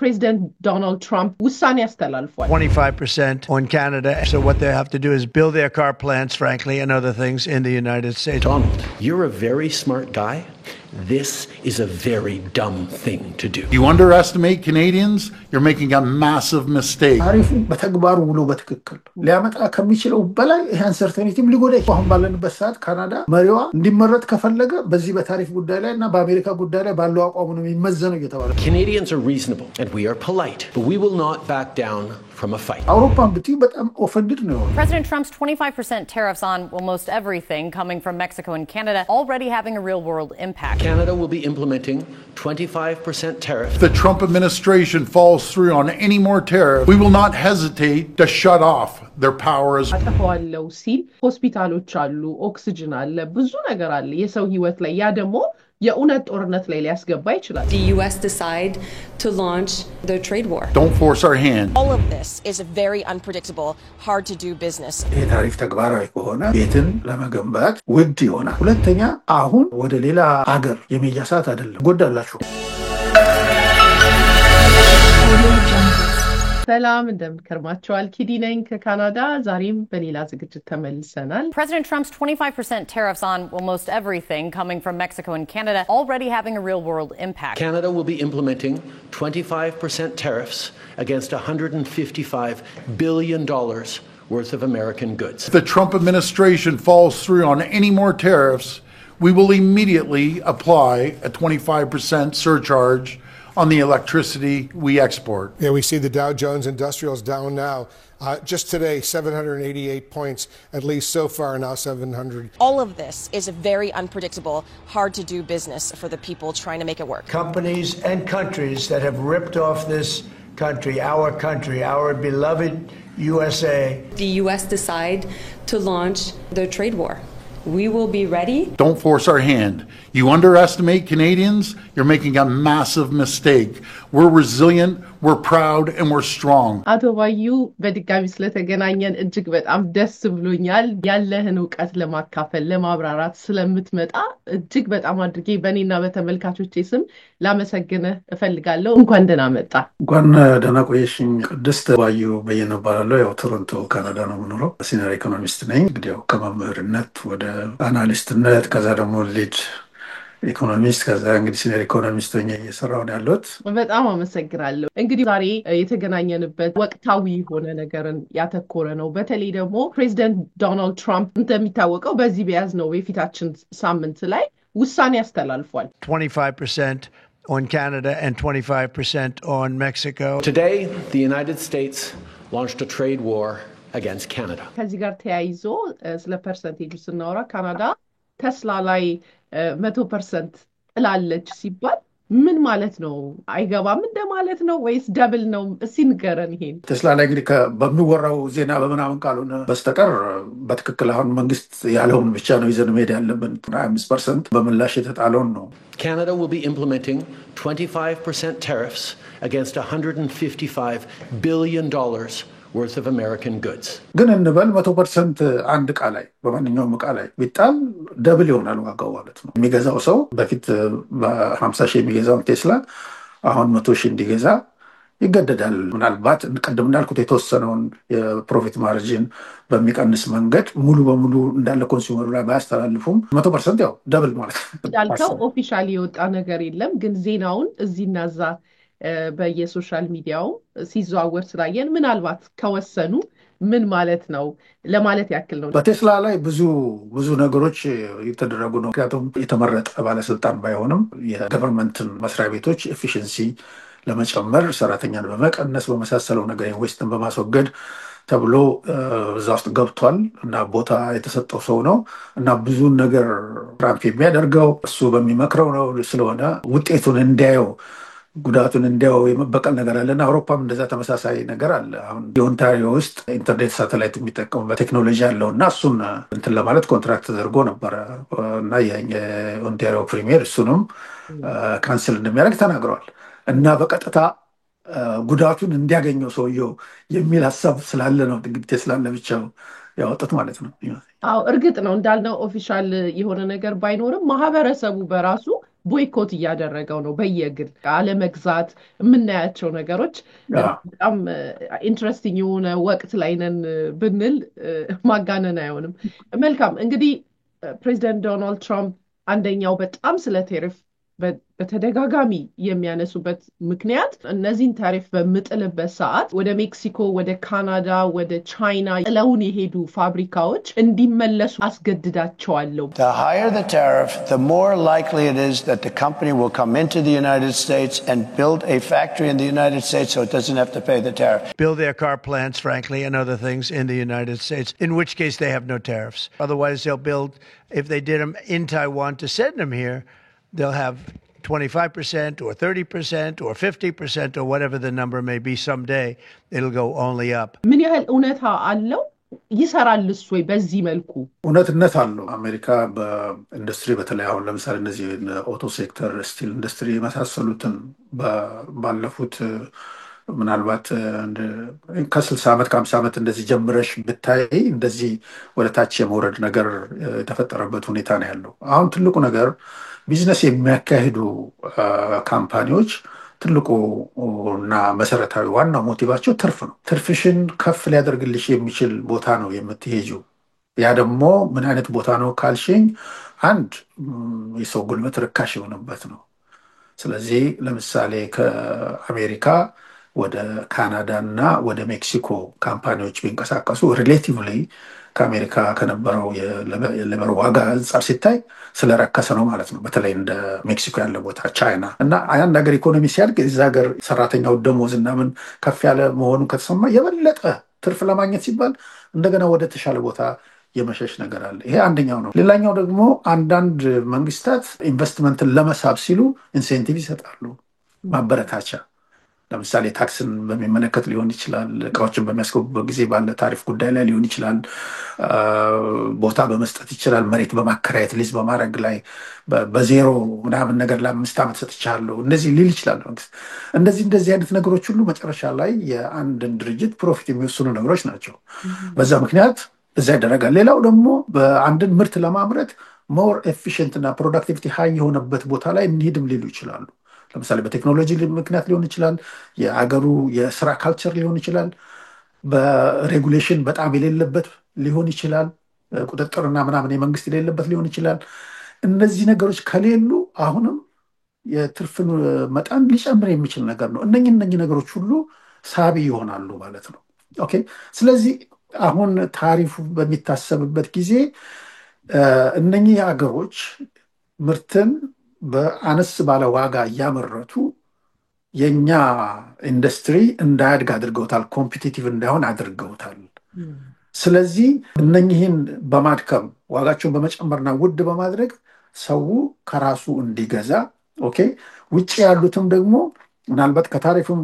President Donald Trump ውሳኔ ያስተላልፏል 25% on Canada. So what they have to do is build their car plants, frankly, and other things in the United States. Donald, you're a very smart guy. This is a very dumb thing to do. You underestimate Canadians, you're making a massive mistake. ታሪፉ በተግባር ውሎ በትክክል ሊያመጣ ከሚችለው በላይ ይሄን ሰርተኒቲም ሊጎዳ አሁን ባለንበት ሰዓት ካናዳ መሪዋ እንዲመረጥ ከፈለገ በዚህ በታሪፍ ጉዳይ ላይ እና በአሜሪካ ጉዳይ ላይ ባለው አቋም ነው የሚመዘነው እየተባለ Canadians are reasonable and we are polite, but we will not back down from a fight. አውሮፓን ብትይ በጣም ኦፈንድድ ነው። President Trump's 25% tariffs on almost everything coming from Mexico and Canada already having a real-world impact. Canada will be implementing 25% tariff. If the Trump administration falls through on any more tariff, we will not hesitate to shut off their powers. አጠፋዋለሁ ሲል ሆስፒታሎች አሉ ኦክሲጅን አለ ብዙ ነገር አለ የሰው ህይወት ላይ ያ ደግሞ የኡነት ጦርነት ላይ ሊያስገባ ይችላል The US decide to launch the trade war. Don't force our hand. All of this is a very unpredictable, hard to do business. የታሪፍ ተግባራዊ ከሆነ ቤትን ለመገንባት ውድ ይሆናል። ሁለተኛ አሁን ወደ ሌላ ሀገር የሚያሳት አይደለም ጎዳላችሁ ሰላም እንደምከርማችኋል ኪዲ ነኝ ከካናዳ ዛሬም በሌላ ዝግጅት ተመልሰናል President Trump's 25% tariffs on almost everything coming from Mexico and Canada already having a real-world impact. Canada will be implementing 25% tariffs against $155 billion worth of American goods. If the Trump administration falls through on any more tariffs, we will immediately apply a 25% surcharge on the electricity we export. Yeah, we see the Dow Jones Industrials down now. Just today, 788 points, at least so far, now 700. All of this is a very unpredictable, hard to do business for the people trying to make it work. Companies and countries that have ripped off this country, our beloved USA. The US decide to launch the trade war. We will be ready. Don't force our hand. You underestimate Canadians, you're making a massive mistake. We're resilient, we're proud, and we're strong. አቶ ባዩ በድጋሚ ስለተገናኘን እጅግ በጣም ደስ ብሎኛል ያለህን ዕውቀት ለማካፈል ለማብራራት ስለምትመጣ እጅግ በጣም አድርጌ በእኔና በተመልካቾቼ ስም ላመሰግንህ እፈልጋለሁ እንኳን ደህና መጣ እንኳን ደህና ቆየሽኝ ቅድስት ባዩ በየነ እባላለሁ ያው ቶሮንቶ ካናዳ ነው የምኖረው ሲኒየር ኢኮኖሚስት ነኝ እንግዲህ ያው ከመምህርነት ወደ አናሊስትነት ከዛ ደግሞ ሊድ ኢኮኖሚስት ከዛ እንግዲህ ሲኒየር ኢኮኖሚስት ሆኜ እየሰራሁ ነው ያለሁት በጣም አመሰግናለሁ እንግዲህ ዛሬ የተገናኘንበት ወቅታዊ የሆነ ነገርን ያተኮረ ነው በተለይ ደግሞ ፕሬዚደንት ዶናልድ ትራምፕ እንደሚታወቀው በዚህ በያዝነው የፊታችን ሳምንት ላይ ውሳኔ ያስተላልፏል 25% on Canada and 25% on Mexico. Today, the United States launched a trade war against Canada. ከዚህ ጋር ተያይዞ ስለ ፐርሰንቴጁ ስናወራ ካናዳ ተስላ ላይ 100% ጥላለች ሲባል ምን ማለት ነው አይገባም እንደማለት ነው ወይስ ደብል ነው እስኪ ንገረን ይሄን ተስላ ላይ እንግዲህ በሚወራው ዜና በመናምን ካልሆነ በስተቀር በትክክል አሁን መንግስት ያለውን ብቻ ነው ይዘን መሄድ ያለብን 25% በምላሽ የተጣለውን ነው Canada will be implementing 25% tariffs against $155 billion worth of American goods. ግን እንበል 100% አንድ ዕቃ ላይ በማንኛውም ዕቃ ላይ ቢጣል ደብል ይሆናል ዋጋው ማለት ነው የሚገዛው ሰው በፊት በ50 ሺህ የሚገዛው ቴስላ አሁን 100 ሺህ እንዲገዛ ይገደዳል ምናልባት ቀደም እንዳልኩት የተወሰነውን የፕሮፊት ማርጂን በሚቀንስ መንገድ ሙሉ በሙሉ እንዳለ ኮንሱመሩ ላይ ባያስተላልፉም 100% ያው ደብል ማለት ነው ያልከው ኦፊሻሊ የወጣ ነገር የለም ግን ዜናውን እዚህናዛ በየሶሻል ሚዲያው ሲዘዋወር ስላየን ምናልባት ከወሰኑ ምን ማለት ነው ለማለት ያክል ነው በቴስላ ላይ ብዙ ነገሮች የተደረጉ ነው ምክንያቱም የተመረጠ ባለስልጣን ባይሆንም የገቨርንመንትን መስሪያ ቤቶች ኤፊሺንሲ ለመጨመር ሰራተኛን በመቀነስ በመሳሰለው ነገር ዌስትን በማስወገድ ተብሎ እዛ ውስጥ ገብቷል እና ቦታ የተሰጠው ሰው ነው እና ብዙ ነገር ትራምፕ የሚያደርገው እሱ በሚመክረው ነው ስለሆነ ውጤቱን እንዲያየው ጉዳቱን እንዲያው የመበቀል ነገር አለና አውሮፓም እንደዛ ተመሳሳይ ነገር አለ አሁን የኦንታሪዮ ውስጥ ኢንተርኔት ሳተላይት የሚጠቀሙበት ቴክኖሎጂ አለውና እሱን እንትን ለማለት ኮንትራክት ተደርጎ ነበር እና የኦንታሪዮ ፕሪሚየር እሱንም ካንስል እንደሚያደርግ ተናግረዋል እና በቀጥታ ጉዳቱን እንዲያገኘው ሰውየው የሚል ሐሳብ ስላለ ነው እንግዲህ ቴስላ ለብቻው ያወጣት ማለት ነው አው እርግጥ ነው እንዳልነው ኦፊሻል የሆነ ነገር ባይኖርም ማህበረሰቡ በራሱ ቦይኮት እያደረገው ነው በየግል አለመግዛት የምናያቸው ነገሮች በጣም ኢንትረስቲንግ የሆነ ወቅት ላይ ነን ብንል ማጋነን አይሆንም። መልካም እንግዲህ ፕሬዚደንት ዶናልድ ትራምፕ አንደኛው በጣም ስለ ቴሪፍ በተደጋጋሚ የሚያነሱበት ምክንያት እነዚህን ታሪፍ በምጥልበት ሰዓት ወደ ሜክሲኮ፣ ወደ ካናዳ፣ ወደ ቻይና ጥለውን የሄዱ ፋብሪካዎች እንዲመለሱ አስገድዳቸዋለሁ። The higher the tariff, the more likely it is that the company will come into the United States and build a factory in the United States so it doesn't have to pay the tariff. Build their car plants, frankly, and other things in the United States, in which case they have no tariffs. Otherwise, they'll build, if they did them in Taiwan to send them here, they'll have 25% or 30% or 50% or whatever the number may be someday. It'll go only up. ምን ያህል እውነታ አለው? ይሰራልስ ወይ በዚህ መልኩ? እውነትነት አለው። አሜሪካ በኢንዱስትሪ በተለይ አሁን ለምሳሌ እነዚህ ኦቶ ሴክተር፣ ስቲል ኢንዱስትሪ የመሳሰሉትን ባለፉት ምናልባት ከ60 ዓመት ከ50 ዓመት እንደዚህ ጀምረሽ ብታይ እንደዚህ ወደ ታች የመውረድ ነገር የተፈጠረበት ሁኔታ ነው ያለው። አሁን ትልቁ ነገር ቢዝነስ የሚያካሂዱ ካምፓኒዎች ትልቁ እና መሰረታዊ ዋናው ሞቲቫቸው ትርፍ ነው። ትርፍሽን ከፍ ሊያደርግልሽ የሚችል ቦታ ነው የምትሄጂው። ያ ደግሞ ምን አይነት ቦታ ነው ካልሽኝ፣ አንድ የሰው ጉልበት ርካሽ የሆነበት ነው። ስለዚህ ለምሳሌ ከአሜሪካ ወደ ካናዳ እና ወደ ሜክሲኮ ካምፓኒዎች ቢንቀሳቀሱ ሪሌቲቭሊ ከአሜሪካ ከነበረው የሌበር ዋጋ አንጻር ሲታይ ስለረከሰ ነው ማለት ነው። በተለይ እንደ ሜክሲኮ ያለ ቦታ፣ ቻይና እና አንድ ሀገር ኢኮኖሚ ሲያድግ እዛ ሀገር ሰራተኛው ደሞዝ እና ምን ከፍ ያለ መሆኑ ከተሰማ የበለጠ ትርፍ ለማግኘት ሲባል እንደገና ወደ ተሻለ ቦታ የመሸሽ ነገር አለ። ይሄ አንደኛው ነው። ሌላኛው ደግሞ አንዳንድ መንግስታት ኢንቨስትመንትን ለመሳብ ሲሉ ኢንሴንቲቭ ይሰጣሉ፣ ማበረታቻ። ለምሳሌ ታክስን በሚመለከት ሊሆን ይችላል፣ እቃዎችን በሚያስገቡበት ጊዜ ባለ ታሪፍ ጉዳይ ላይ ሊሆን ይችላል፣ ቦታ በመስጠት ይችላል፣ መሬት በማከራየት ሊዝ በማድረግ ላይ በዜሮ ምናምን ነገር ለ5 ዓመት ሰጥቻለሁ እንደዚህ ሊል ይችላል መንግስት። እንደዚህ አይነት ነገሮች ሁሉ መጨረሻ ላይ የአንድን ድርጅት ፕሮፊት የሚወስኑ ነገሮች ናቸው። በዛ ምክንያት እዛ ይደረጋል። ሌላው ደግሞ በአንድን ምርት ለማምረት ሞር ኤፊሽንት እና ፕሮዳክቲቪቲ ሃይ የሆነበት ቦታ ላይ እንሂድም ሊሉ ይችላሉ። ለምሳሌ በቴክኖሎጂ ምክንያት ሊሆን ይችላል፣ የአገሩ የስራ ካልቸር ሊሆን ይችላል፣ በሬጉሌሽን በጣም የሌለበት ሊሆን ይችላል፣ ቁጥጥርና ምናምን የመንግስት የሌለበት ሊሆን ይችላል። እነዚህ ነገሮች ከሌሉ አሁንም የትርፍን መጠን ሊጨምር የሚችል ነገር ነው። እነኚህ ነገሮች ሁሉ ሳቢ ይሆናሉ ማለት ነው። ኦኬ። ስለዚህ አሁን ታሪፉ በሚታሰብበት ጊዜ እነኚህ ሀገሮች ምርትን በአነስ ባለ ዋጋ እያመረቱ የኛ ኢንዱስትሪ እንዳያድግ አድርገውታል፣ ኮምፒቲቲቭ እንዳይሆን አድርገውታል። ስለዚህ እነኚህን በማድከም ዋጋቸውን በመጨመርና ውድ በማድረግ ሰው ከራሱ እንዲገዛ ኦኬ፣ ውጭ ያሉትም ደግሞ ምናልባት ከታሪፉም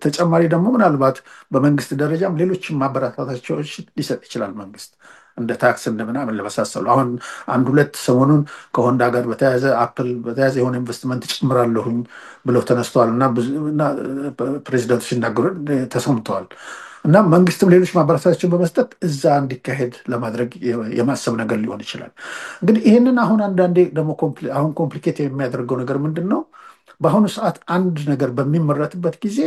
ተጨማሪ ደግሞ ምናልባት በመንግስት ደረጃም ሌሎችም ማበረታታዎች ሊሰጥ ይችላል መንግስት እንደ ታክስ እንደምናምን ለመሳሰሉ። አሁን አንድ ሁለት ሰሞኑን ከሆንዳ ጋር በተያያዘ አፕል በተያያዘ የሆነ ኢንቨስትመንት ጨምራለሁኝ ብለው ተነስተዋል እና ፕሬዚደንቱ ሲናገሩ ተሰምተዋል። እና መንግስትም ሌሎች ማበረታታዎችን በመስጠት እዛ እንዲካሄድ ለማድረግ የማሰብ ነገር ሊሆን ይችላል። እንግዲህ ይህንን አሁን አንዳንዴ ደግሞ አሁን ኮምፕሊኬት የሚያደርገው ነገር ምንድን ነው? በአሁኑ ሰዓት አንድ ነገር በሚመረትበት ጊዜ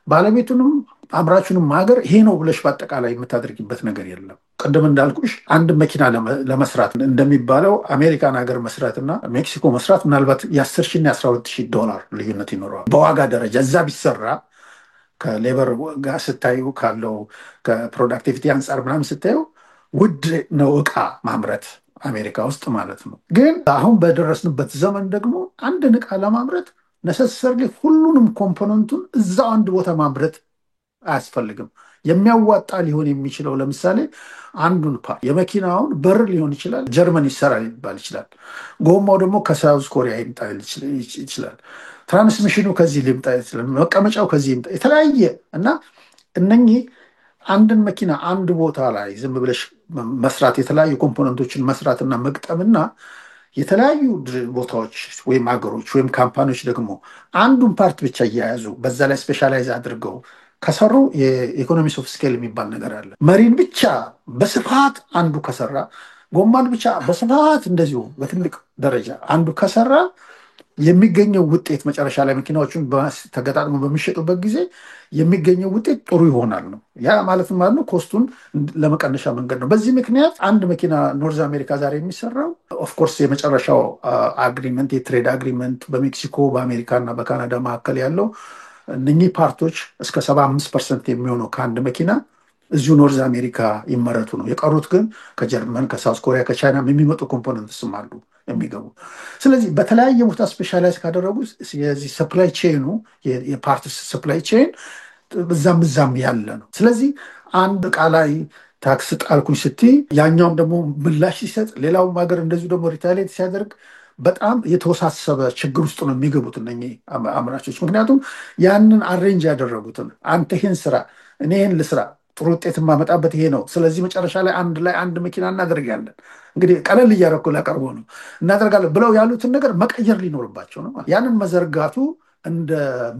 ባለቤቱንም አምራቹንም ሀገር ይሄ ነው ብለሽ በአጠቃላይ የምታደርጊበት ነገር የለም። ቅድም እንዳልኩሽ አንድ መኪና ለመስራት እንደሚባለው አሜሪካን ሀገር መስራትና ሜክሲኮ መስራት ምናልባት የ10,000 እና $12,000 ልዩነት ይኖረዋል በዋጋ ደረጃ። እዛ ቢሰራ ከሌበር ጋር ስታዩ ካለው ከፕሮዳክቲቪቲ አንጻር ምናምን ስታዩ ውድ ነው እቃ ማምረት አሜሪካ ውስጥ ማለት ነው። ግን አሁን በደረስንበት ዘመን ደግሞ አንድን እቃ ለማምረት ነሰሰርሊ ሁሉንም ኮምፖነንቱን እዛው አንድ ቦታ ማምረት አያስፈልግም። የሚያዋጣ ሊሆን የሚችለው ለምሳሌ አንዱን ፓርት የመኪናውን በር ሊሆን ይችላል ጀርመን ይሰራል ሊባል ይችላል። ጎማው ደግሞ ከሳውዝ ኮሪያ ይምጣ ይችላል። ትራንስሚሽኑ ከዚህ ሊምጣ ይችላል። መቀመጫው ከዚህ ይምጣ የተለያየ እና እነኚህ አንድን መኪና አንድ ቦታ ላይ ዝም ብለሽ መስራት የተለያዩ ኮምፖነንቶችን መስራትና መግጠምና የተለያዩ ቦታዎች ወይም ሀገሮች ወይም ካምፓኒዎች ደግሞ አንዱን ፓርት ብቻ እያያዙ በዛ ላይ ስፔሻላይዝ አድርገው ከሰሩ የኢኮኖሚስ ኦፍ ስኬል የሚባል ነገር አለ። መሪን ብቻ በስፋት አንዱ ከሰራ፣ ጎማን ብቻ በስፋት እንደዚሁ በትልቅ ደረጃ አንዱ ከሰራ የሚገኘው ውጤት መጨረሻ ላይ መኪናዎቹን ተገጣጥሞ በሚሸጡበት ጊዜ የሚገኘው ውጤት ጥሩ ይሆናል ነው። ያ ማለት ማለት ነው ኮስቱን ለመቀነሻ መንገድ ነው። በዚህ ምክንያት አንድ መኪና ኖርዝ አሜሪካ ዛሬ የሚሰራው ኦፍኮርስ የመጨረሻው አግሪመንት የትሬድ አግሪመንት በሜክሲኮ በአሜሪካ እና በካናዳ መካከል ያለው እነኚህ ፓርቶች እስከ 75% የሚሆነው ከአንድ መኪና እዚሁ ኖርዝ አሜሪካ ይመረቱ ነው። የቀሩት ግን ከጀርመን፣ ከሳውዝ ኮሪያ፣ ከቻይና የሚመጡ ኮምፖነንትስም አሉ የሚገቡ። ስለዚህ በተለያየ ቦታ ስፔሻላይዝ ካደረጉ የዚህ ሰፕላይ ቼኑ የፓርትስ ሰፕላይ ቼን ብዛም ያለ ነው። ስለዚህ አንድ እቃ ላይ ታክስ ጣልኩኝ ስትይ ያኛውም ደግሞ ምላሽ ሲሰጥ ሌላውም ሀገር እንደዚሁ ደግሞ ሪታሌት ሲያደርግ በጣም የተወሳሰበ ችግር ውስጥ ነው የሚገቡት እነኚህ አምራቾች። ምክንያቱም ያንን አሬንጅ ያደረጉትን አንተ ይህን ስራ እኔ ይህን ልስራ ጥሩ ውጤት የማመጣበት ይሄ ነው። ስለዚህ መጨረሻ ላይ አንድ መኪና እናደርጋለን። እንግዲህ ቀለል እያደረኩ ላቀርቦ ነው እናደርጋለን ብለው ያሉትን ነገር መቀየር ሊኖርባቸው ነው። ያንን መዘርጋቱ እንደ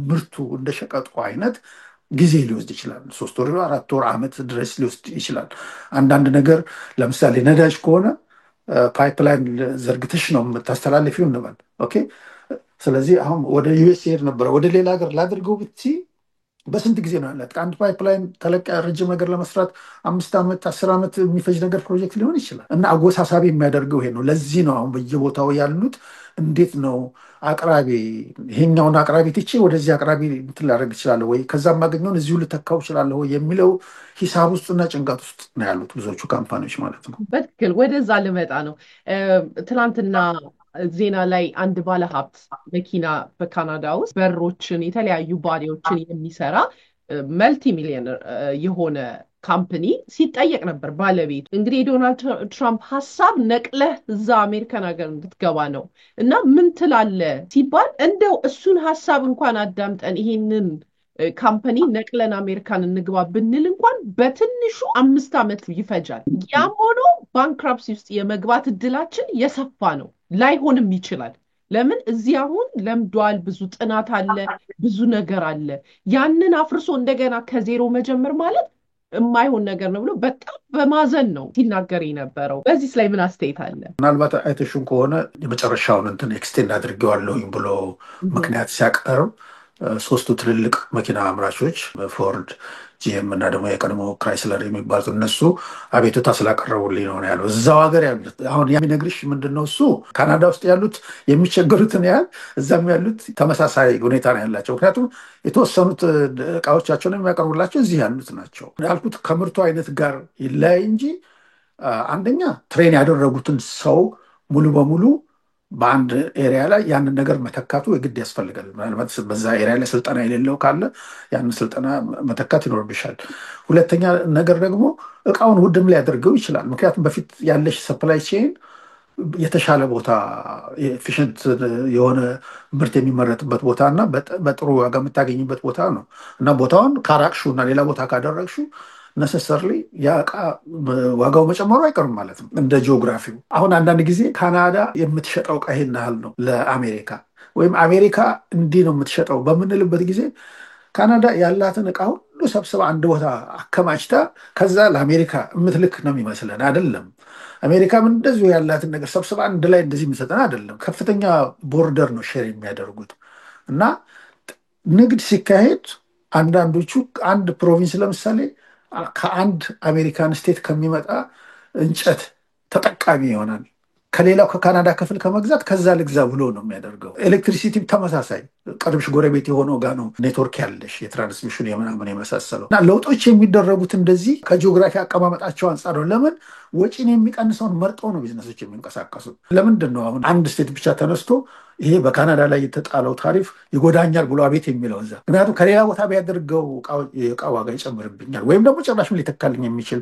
ምርቱ እንደ ሸቀጡ አይነት ጊዜ ሊወስድ ይችላል። 3 ወር፣ 4 ወር፣ ዓመት ድረስ ሊወስድ ይችላል። አንዳንድ ነገር ለምሳሌ ነዳጅ ከሆነ ፓይፕላይን ዘርግተሽ ነው የምታስተላልፊው እንበል። ኦኬ። ስለዚህ አሁን ወደ ዩኤስ ሄድ ነበረ ወደ ሌላ ሀገር ላድርገው ብትይ በስንት ጊዜ ነው ያላት? ከአንድ ፓይፕላይን ተለቅ ረጅም ነገር ለመስራት 5 ዓመት 10 ዓመት የሚፈጅ ነገር ፕሮጀክት ሊሆን ይችላል። እና አጎሳሳቢ የሚያደርገው ይሄ ነው። ለዚህ ነው አሁን በየቦታው ያሉት እንዴት ነው አቅራቢ ይሄኛውን አቅራቢ ትቼ ወደዚህ አቅራቢ እንትን ላደርግ እችላለሁ ወይ ከዛ የማገኘውን እዚሁ ልተካው እችላለሁ ወይ የሚለው ሂሳብ ውስጥና ጭንቀት ውስጥ ነው ያሉት ብዙዎቹ ካምፓኒዎች ማለት ነው። በትክክል ወደዛ ልመጣ ነው። ትናንትና ዜና ላይ አንድ ባለሀብት መኪና በካናዳ ውስጥ በሮችን የተለያዩ ባዲዎችን የሚሰራ መልቲ ሚሊዮነር የሆነ ካምፕኒ ሲጠየቅ ነበር ባለቤቱ። እንግዲህ የዶናልድ ትራምፕ ሀሳብ ነቅለህ እዛ አሜሪካን ሀገር እንድትገባ ነው እና ምን ትላለ ሲባል እንደው እሱን ሀሳብ እንኳን አዳምጠን ይሄንን ካምፓኒ ነቅለን አሜሪካን እንግባ ብንል እንኳን በትንሹ 5 ዓመት ይፈጃል። ያም ሆኖ ባንክራፕሲ ውስጥ የመግባት እድላችን የሰፋ ነው። ላይሆንም ይችላል። ለምን እዚህ አሁን ለምዷል፣ ብዙ ጥናት አለ፣ ብዙ ነገር አለ። ያንን አፍርሶ እንደገና ከዜሮ መጀመር ማለት የማይሆን ነገር ነው ብሎ በጣም በማዘን ነው ሲናገር የነበረው። በዚህ ላይ ምን አስተያየት አለ? ምናልባት አይተሽን ከሆነ የመጨረሻውን እንትን ኤክስቴንድ አድርጌዋለሁኝ ብሎ ምክንያት ሲያቀርብ 3ቱ ትልልቅ መኪና አምራቾች ፎርድ፣ ጂኤም እና ደግሞ የቀድሞ ክራይስለር የሚባሉት እነሱ አቤቱታ ስላቀረቡልኝ ነው ያለው። እዛው ሀገር ያሉት አሁን የሚነግርሽ ምንድነው እሱ ካናዳ ውስጥ ያሉት የሚቸገሩትን ያህል እዛም ያሉት ተመሳሳይ ሁኔታ ነው ያላቸው። ምክንያቱም የተወሰኑት እቃዎቻቸውን የሚያቀርቡላቸው እዚህ ያሉት ናቸው። ያልኩት ከምርቱ አይነት ጋር ይለያይ እንጂ አንደኛ ትሬን ያደረጉትን ሰው ሙሉ በሙሉ በአንድ ኤሪያ ላይ ያንን ነገር መተካቱ የግድ ያስፈልጋል። ምናልባት በዛ ኤሪያ ላይ ስልጠና የሌለው ካለ ያንን ስልጠና መተካት ይኖርብሻል። ሁለተኛ ነገር ደግሞ እቃውን ውድም ሊያደርገው ይችላል። ምክንያቱም በፊት ያለሽ ሰፕላይ ቼን የተሻለ ቦታ ኤፊሽንት የሆነ ምርት የሚመረትበት ቦታ እና በጥሩ ዋጋ የምታገኝበት ቦታ ነው እና ቦታውን ካራቅሹ እና ሌላ ቦታ ካደረግሹ ነሰሰርሊ ያ እቃ ዋጋው መጨመሩ አይቀርም ማለት ነው እንደ ጂኦግራፊው። አሁን አንዳንድ ጊዜ ካናዳ የምትሸጠው እቃ ይሄን ያህል ነው ለአሜሪካ ወይም አሜሪካ እንዲህ ነው የምትሸጠው በምንልበት ጊዜ ካናዳ ያላትን እቃ ሁሉ ሰብስባ አንድ ቦታ አከማችታ ከዛ ለአሜሪካ የምትልክ ነው የሚመስለን አይደለም። አሜሪካም እንደዚሁ ያላትን ነገር ሰብስባ አንድ ላይ እንደዚህ የምትሰጠን አይደለም። ከፍተኛ ቦርደር ነው ሼር የሚያደርጉት እና ንግድ ሲካሄድ አንዳንዶቹ አንድ ፕሮቪንስ ለምሳሌ ከአንድ አሜሪካን ስቴት ከሚመጣ እንጨት ተጠቃሚ ይሆናል። ከሌላው ከካናዳ ክፍል ከመግዛት ከዛ ልግዛ ብሎ ነው የሚያደርገው። ኤሌክትሪሲቲ ተመሳሳይ ቅርብሽ ጎረቤት የሆነው ጋር ነው ኔትወርክ ያለሽ የትራንስሚሽን የምናምን የመሳሰለው እና ለውጦች የሚደረጉት እንደዚህ ከጂኦግራፊ አቀማመጣቸው አንጻር ነው። ለምን ወጪን የሚቀንሰውን መርጠው ነው ቢዝነሶች የሚንቀሳቀሱ። ለምንድን ነው አሁን አንድ ስቴት ብቻ ተነስቶ ይሄ በካናዳ ላይ የተጣለው ታሪፍ ይጎዳኛል ብሎ አቤት የሚለው እዛ? ምክንያቱም ከሌላ ቦታ ቢያደርገው የእቃ ዋጋ ይጨምርብኛል ወይም ደግሞ ጭራሽም ሊተካልኝ የሚችል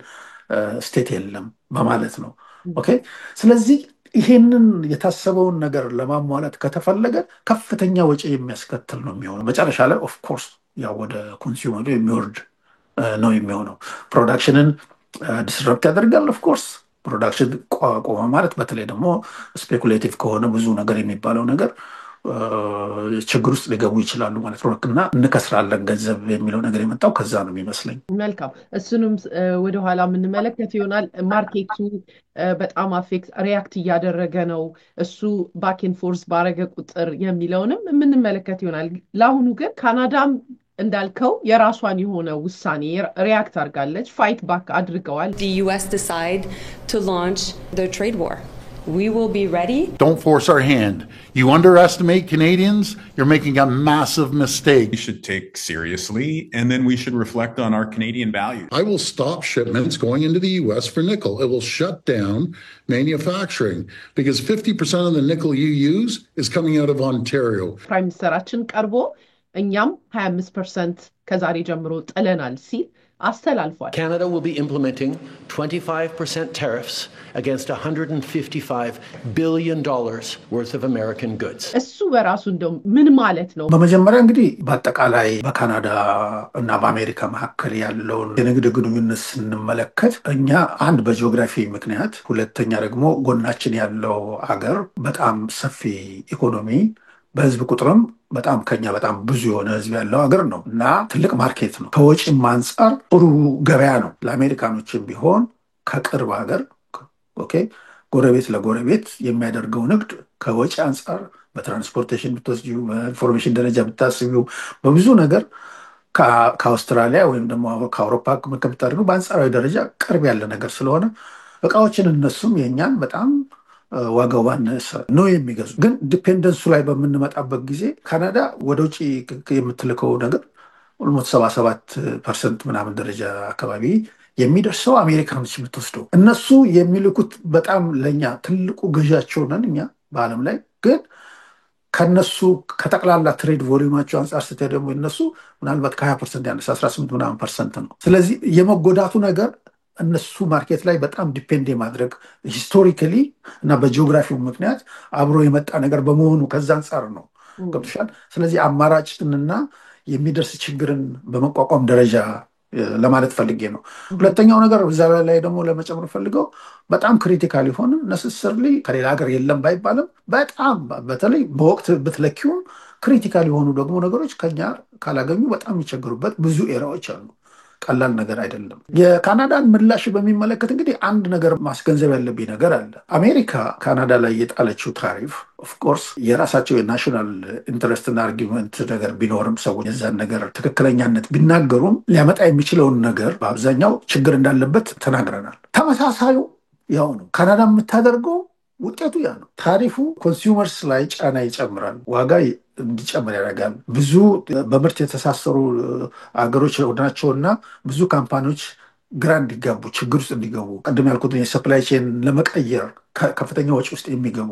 ስቴት የለም በማለት ነው። ኦኬ። ስለዚህ ይሄንን የታሰበውን ነገር ለማሟላት ከተፈለገ ከፍተኛ ወጪ የሚያስከትል ነው የሚሆነው። መጨረሻ ላይ ኦፍኮርስ ያው ወደ ኮንሱመሩ የሚወርድ ነው የሚሆነው። ፕሮዳክሽንን ዲስረፕት ያደርጋል። ኦፍኮርስ ፕሮዳክሽን ቆመ ማለት በተለይ ደግሞ ስፔኩሌቲቭ ከሆነ ብዙ ነገር የሚባለው ነገር ችግር ውስጥ ሊገቡ ይችላሉ ማለት ነው እና እንከስራለን ገንዘብ የሚለው ነገር የመጣው ከዛ ነው የሚመስለኝ። መልካም እሱንም ወደ ኋላ የምንመለከት ይሆናል። ማርኬቱ በጣም ሪያክት እያደረገ ነው እሱ ባክ ኤንድ ፎርስ ባረገ ቁጥር የሚለውንም የምንመለከት ይሆናል። ለአሁኑ ግን ካናዳም እንዳልከው የራሷን የሆነ ውሳኔ ሪያክት አድርጋለች፣ ፋይት ባክ አድርገዋል። The US decide to launch their trade war. We will be ready. Don't force our hand. You underestimate Canadians, you're making a massive mistake. We should take seriously, and then we should reflect on our Canadian values. I will stop shipments going into the U.S. for nickel. It will shut down manufacturing because 50% of the nickel you use is coming out of Ontario. Prime Minister ቀርቦ እኛም 25% ከዛሬ ጀምሮ ጥለናል ሲል አስተላልፏል። Canada will be implementing 25% tariffs against $155 billion worth of American goods. እሱ በራሱ እንደው ምን ማለት ነው? በመጀመሪያ እንግዲህ በአጠቃላይ በካናዳ እና በአሜሪካ መካከል ያለውን የንግድ ግንኙነት ስንመለከት እኛ አንድ በጂኦግራፊ ምክንያት፣ ሁለተኛ ደግሞ ጎናችን ያለው አገር በጣም ሰፊ ኢኮኖሚ በህዝብ ቁጥርም በጣም ከኛ በጣም ብዙ የሆነ ህዝብ ያለው ሀገር ነው እና ትልቅ ማርኬት ነው። ከወጪም አንጻር ጥሩ ገበያ ነው ለአሜሪካኖችም ቢሆን ከቅርብ ሀገር ኦኬ ጎረቤት ለጎረቤት የሚያደርገው ንግድ ከወጪ አንጻር በትራንስፖርቴሽን ብትወስጂው፣ በኢንፎርሜሽን ደረጃ ብታስቢው፣ በብዙ ነገር ከአውስትራሊያ ወይም ደግሞ ከአውሮፓ ከምታደርገው በአንጻራዊ ደረጃ ቅርብ ያለ ነገር ስለሆነ እቃዎችን እነሱም የኛን በጣም ዋጋው ባነሰ ነው የሚገዙ። ግን ዲፔንደንሱ ላይ በምንመጣበት ጊዜ ካናዳ ወደ ውጭ የምትልከው ነገር ኦልሞስት 77% ምናምን ደረጃ አካባቢ የሚደርሰው አሜሪካኖች የምትወስደው። እነሱ የሚልኩት በጣም ለኛ ትልቁ ገዣቸው ነን እኛ በዓለም ላይ። ግን ከነሱ ከጠቅላላ ትሬድ ቮሊዩማቸው አንጻር ስትሄድ ደግሞ እነሱ ምናልባት ከ20% ያነሰ 18 ምናምን % ነው። ስለዚህ የመጎዳቱ ነገር እነሱ ማርኬት ላይ በጣም ዲፔንድ የማድረግ ሂስቶሪካሊ እና በጂኦግራፊው ምክንያት አብሮ የመጣ ነገር በመሆኑ ከዛ አንጻር ነው ገብቶሻል። ስለዚህ አማራጭንና የሚደርስ ችግርን በመቋቋም ደረጃ ለማለት ፈልጌ ነው። ሁለተኛው ነገር እዛ ላይ ደግሞ ለመጨመር ፈልገው በጣም ክሪቲካል የሆነ ነሰሰርሊ ከሌላ ሀገር የለም ባይባልም በጣም በተለይ በወቅት ብትለኪውም ክሪቲካል የሆኑ ደግሞ ነገሮች ከኛ ካላገኙ በጣም የሚቸግሩበት ብዙ ኤራዎች አሉ። ቀላል ነገር አይደለም። የካናዳን ምላሽ በሚመለከት እንግዲህ አንድ ነገር ማስገንዘብ ያለብኝ ነገር አለ። አሜሪካ ካናዳ ላይ የጣለችው ታሪፍ ኦፍኮርስ የራሳቸው የናሽናል ኢንተረስትና አርጊመንት ነገር ቢኖርም ሰዎች የዛን ነገር ትክክለኛነት ቢናገሩም ሊያመጣ የሚችለውን ነገር በአብዛኛው ችግር እንዳለበት ተናግረናል። ተመሳሳዩ ያው ነው። ካናዳ የምታደርገው ውጤቱ ያ ነው። ታሪፉ ኮንሱመርስ ላይ ጫና ይጨምራል፣ ዋጋ እንዲጨምር ያደርጋል። ብዙ በምርት የተሳሰሩ አገሮች ናቸውና ብዙ ካምፓኒዎች ግራ እንዲጋቡ፣ ችግር ውስጥ እንዲገቡ፣ ቀደም ያልኩት የሰፕላይ ቼን ለመቀየር ከፍተኛ ወጪ ውስጥ የሚገቡ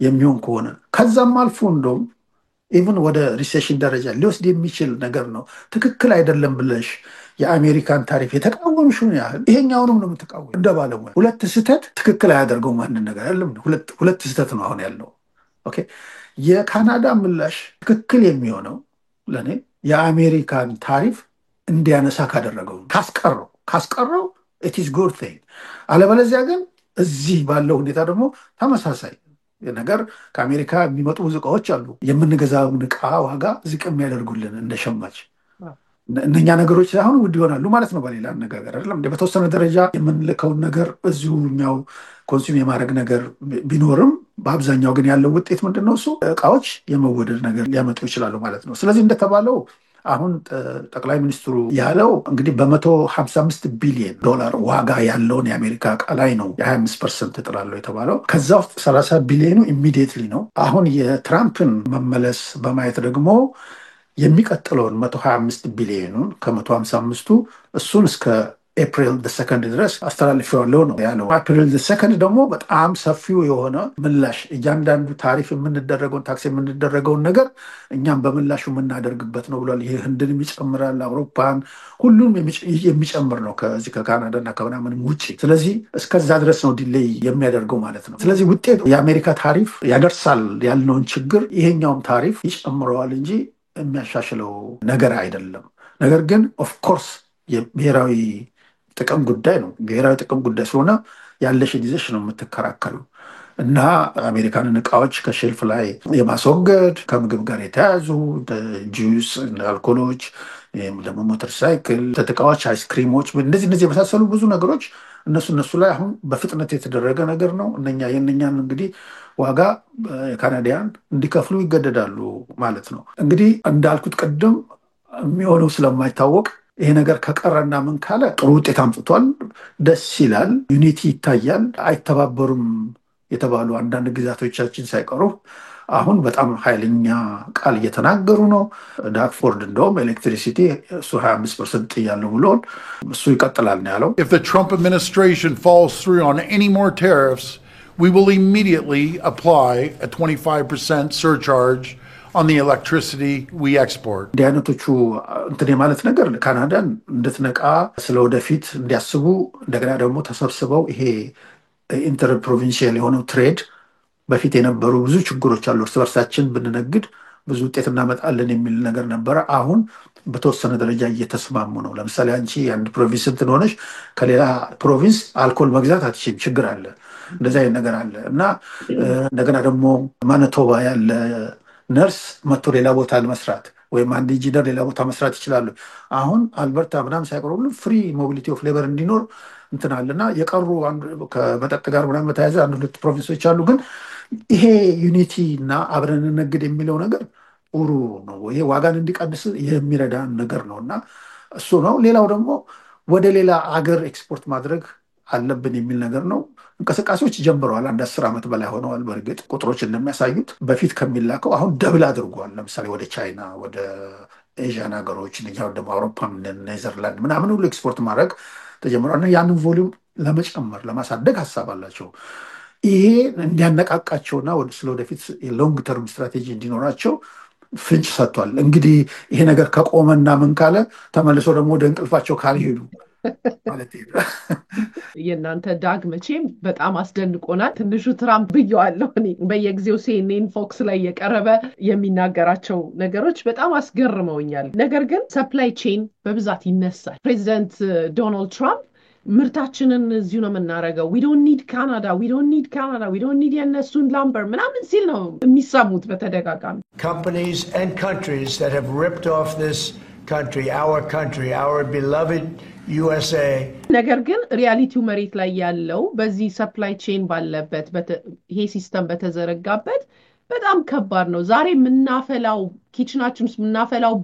የሚሆን ከሆነ ከዛም አልፎ እንደውም ኢቭን ወደ ሪሴሽን ደረጃ ሊወስድ የሚችል ነገር ነው። ትክክል አይደለም ብለሽ የአሜሪካን ታሪፍ የተቃወምሽውን ያህል ይሄኛውንም ነው የምትቃወም እንደ ባለሙያ። ሁለት ስህተት ትክክል አያደርገውም አንድ ነገር አይደለም። ሁለት ስህተት ነው አሁን ያለው። ኦኬ የካናዳ ምላሽ ትክክል የሚሆነው ለኔ የአሜሪካን ታሪፍ እንዲያነሳ ካደረገው ካስቀረው it is good thing። አለበለዚያ ግን እዚህ ባለው ሁኔታ ደግሞ ተመሳሳይ ነገር ከአሜሪካ የሚመጡ ብዙ እቃዎች አሉ የምንገዛውን እቃ ዋጋ ዝቅ የሚያደርጉልን እንደ ሸማች እነኛ ነገሮች አሁን ውድ ይሆናሉ ማለት ነው። በሌላ አነጋገር አይደለም እንደ በተወሰነ ደረጃ የምንልከውን ነገር እዚሁኛው ኮንሱም የማድረግ ነገር ቢኖርም በአብዛኛው ግን ያለው ውጤት ምንድነው? እሱ እቃዎች የመወደድ ነገር ሊያመጡ ይችላሉ ማለት ነው። ስለዚህ እንደተባለው አሁን ጠቅላይ ሚኒስትሩ ያለው እንግዲህ $155 ቢሊዮን ዋጋ ያለውን የአሜሪካ እቃ ላይ ነው የ25% እጥላለሁ የተባለው። ከዛ ውስጥ 30 ቢሊዮኑ ኢሚዲየትሊ ነው። አሁን የትራምፕን መመለስ በማየት ደግሞ የሚቀጥለውን 125 ቢሊዮኑን ከ155ቱ እሱን እስከ ኤፕሪል 2 ድረስ አስተላልፈዋለሁ ነው ያለው። ኤፕሪል 2 ደግሞ በጣም ሰፊው የሆነ ምላሽ እያንዳንዱ ታሪፍ የምንደረገውን ታክስ የምንደረገውን ነገር እኛም በምላሹ የምናደርግበት ነው ብሏል። ይህ ህንድንም ይጨምራል፣ አውሮፓን ሁሉም የሚጨምር ነው ከዚህ ከካናዳ እና ከምናምንም ውጭ። ስለዚህ እስከዛ ድረስ ነው ዲሌይ የሚያደርገው ማለት ነው። ስለዚህ ውጤቱ የአሜሪካ ታሪፍ ያደርሳል ያልነውን ችግር ይሄኛውም ታሪፍ ይጨምረዋል እንጂ የሚያሻሽለው ነገር አይደለም። ነገር ግን ኦፍኮርስ የብሔራዊ ጥቅም ጉዳይ ነው። ብሔራዊ ጥቅም ጉዳይ ስለሆነ ያለሽን ይዘሽ ነው የምትከራከሩ። እና አሜሪካንን እቃዎች ከሼልፍ ላይ የማስወገድ ከምግብ ጋር የተያዙ ጁስ፣ አልኮሎች፣ ደግሞ ሞተር ሳይክል ተጠቃዎች፣ አይስክሪሞች፣ እነዚህ የመሳሰሉ ብዙ ነገሮች እነሱ ላይ አሁን በፍጥነት የተደረገ ነገር ነው። የእነኛን እንግዲህ ዋጋ ካናዲያን እንዲከፍሉ ይገደዳሉ ማለት ነው። እንግዲህ እንዳልኩት ቅድም የሚሆነው ስለማይታወቅ ይሄ ነገር ከቀረና ምን ካለ ጥሩ ውጤት አምጥቷል፣ ደስ ይላል፣ ዩኒቲ ይታያል። አይተባበሩም የተባሉ አንዳንድ ግዛቶቻችን ሳይቀሩ አሁን በጣም ኃይለኛ ቃል እየተናገሩ ነው። ዳክፎርድ እንደውም ኤሌክትሪሲቲ እሱ 25% እያለው ብሎን እሱ ይቀጥላል ነው ያለው። If the Trump administration falls through on any more tariffs, we will immediately apply a 25% surcharge on the electricity we export. እንዲህ አይነቶቹ እንትን የማለት ነገር ካናዳን እንድትነቃ ስለወደፊት እንዲያስቡ እንደገና ደግሞ ተሰብስበው ይሄ ኢንተርፕሮቪንሺያል የሆነው ትሬድ በፊት የነበሩ ብዙ ችግሮች አሉ። እርስ በርሳችን ብንነግድ ብዙ ውጤት እናመጣለን የሚል ነገር ነበረ። አሁን በተወሰነ ደረጃ እየተስማሙ ነው። ለምሳሌ አንቺ አንድ ፕሮቪንስ እንትን ሆነሽ ከሌላ ፕሮቪንስ አልኮል መግዛት አትችይም፣ ችግር አለ። እንደዚህ አይነት ነገር አለ እና እንደገና ደግሞ ማኒቶባ ያለ ነርስ መጥቶ ሌላ ቦታ ለመስራት ወይም አንድ ኢንጂነር ሌላ ቦታ መስራት ይችላሉ። አሁን አልበርታ ምናምን ሳይቀሩ ሁሉ ፍሪ ሞቢሊቲ ኦፍ ሌበር እንዲኖር እንትን አለና የቀሩ ከመጠጥ ጋር ምናምን በተያያዘ አንድ ሁለት ፕሮቪንሶች አሉ። ግን ይሄ ዩኒቲ እና አብረን እንነግድ የሚለው ነገር ጥሩ ነው። ይሄ ዋጋን እንዲቀንስ የሚረዳ ነገር ነው እና እሱ ነው። ሌላው ደግሞ ወደ ሌላ አገር ኤክስፖርት ማድረግ አለብን የሚል ነገር ነው። እንቅስቃሴዎች ጀምረዋል። አንድ 10 ዓመት በላይ ሆነዋል። በእርግጥ ቁጥሮች እንደሚያሳዩት በፊት ከሚላከው አሁን ደብል አድርጓል። ለምሳሌ ወደ ቻይና፣ ወደ ኤዥያን ሀገሮች፣ ደግሞ አውሮፓ፣ ኔዘርላንድ ምናምን ሁሉ ኤክስፖርት ማድረግ ተጀምሯል እና ያንን ቮሊዩም ለመጨመር ለማሳደግ ሀሳብ አላቸው። ይሄ እንዲያነቃቃቸውና ስለወደፊት የሎንግ ተርም ስትራቴጂ እንዲኖራቸው ፍንጭ ሰጥቷል። እንግዲህ ይሄ ነገር ከቆመና ምን ካለ ተመልሶ ደግሞ ወደ እንቅልፋቸው ካልሄዱ ማለት የእናንተ ዳግ መቼም በጣም አስደንቆናል። ትንሹ ትራምፕ ብየዋለሁ እኔ። በየጊዜው ሲኤንኤን ፎክስ ላይ የቀረበ የሚናገራቸው ነገሮች በጣም አስገርመውኛል። ነገር ግን ሰፕላይ ቼን በብዛት ይነሳል። ፕሬዚደንት ዶናልድ ትራምፕ ምርታችንን እዚሁ ነው የምናደርገው፣ we don't need Canada, we don't need Canada, we don't need የነሱን ላምበር ምናምን ሲል ነው የሚሰሙት በተደጋጋሚ። Companies and countries that have ripped off this country, our beloved USA. ነገር ግን ሪያሊቲው መሬት ላይ ያለው በዚህ ሰፕላይ ቼን ባለበት ይሄ ሲስተም በተዘረጋበት በጣም ከባድ ነው። ዛሬ የምናፈላው ኪችናችን ውስጥ የምናፈላው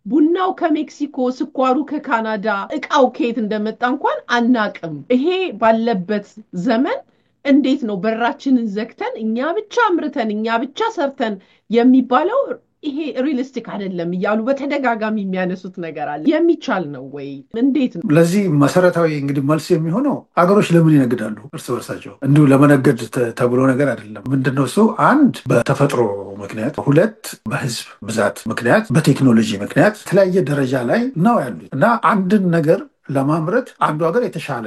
ቡናው ከሜክሲኮ፣ ስኳሩ ከካናዳ፣ እቃው ከየት እንደመጣ እንኳን አናቅም። ይሄ ባለበት ዘመን እንዴት ነው በራችንን ዘግተን እኛ ብቻ አምርተን እኛ ብቻ ሰርተን የሚባለው? ይሄ ሪሊስቲክ አይደለም እያሉ በተደጋጋሚ የሚያነሱት ነገር አለ። የሚቻል ነው ወይ? እንዴት ነው? ለዚህ መሰረታዊ እንግዲህ መልስ የሚሆነው አገሮች ለምን ይነግዳሉ እርስ በርሳቸው? እንዲሁ ለመነገድ ተብሎ ነገር አይደለም። ምንድነው እሱ? አንድ በተፈጥሮ ምክንያት፣ ሁለት በህዝብ ብዛት ምክንያት፣ በቴክኖሎጂ ምክንያት የተለያየ ደረጃ ላይ ነው ያሉት እና አንድን ነገር ለማምረት አንዱ ሀገር የተሻለ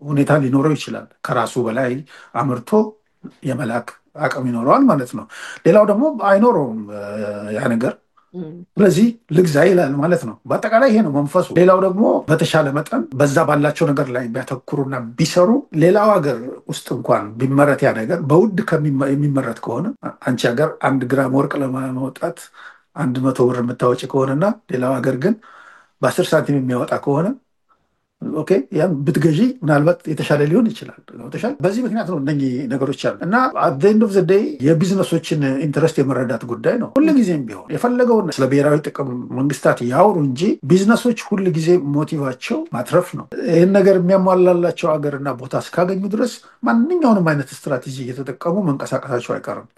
ሁኔታ ሊኖረው ይችላል። ከራሱ በላይ አምርቶ የመላክ አቅም ይኖረዋል ማለት ነው። ሌላው ደግሞ አይኖረውም ያ ነገር። ስለዚህ ልግዛ ይላል ማለት ነው። በአጠቃላይ ይሄ ነው መንፈሱ። ሌላው ደግሞ በተሻለ መጠን በዛ ባላቸው ነገር ላይ ቢያተኩሩና ቢሰሩ ሌላው ሀገር ውስጥ እንኳን ቢመረት ያ ነገር በውድ የሚመረት ከሆነ አንቺ ሀገር 1 ግራም ወርቅ ለማውጣት 100 ብር የምታወጪ ከሆነና ሌላው ሀገር ግን በ10 ሳንቲም የሚያወጣ ከሆነ ኦኬ ያም ብትገዢ ምናልባት የተሻለ ሊሆን ይችላል። በዚህ ምክንያት ነው እነኚህ ነገሮች አሉ እና at the end of the day የቢዝነሶችን ኢንትረስት የመረዳት ጉዳይ ነው። ሁልጊዜም ቢሆን የፈለገውን ስለ ብሔራዊ ጥቅም መንግስታት ያውሩ እንጂ ቢዝነሶች ሁልጊዜ ሞቲቫቸው ማትረፍ ነው። ይህን ነገር የሚያሟላላቸው ሀገርና ቦታ እስካገኙ ድረስ ማንኛውንም አይነት ስትራቴጂ እየተጠቀሙ መንቀሳቀሳቸው አይቀርም።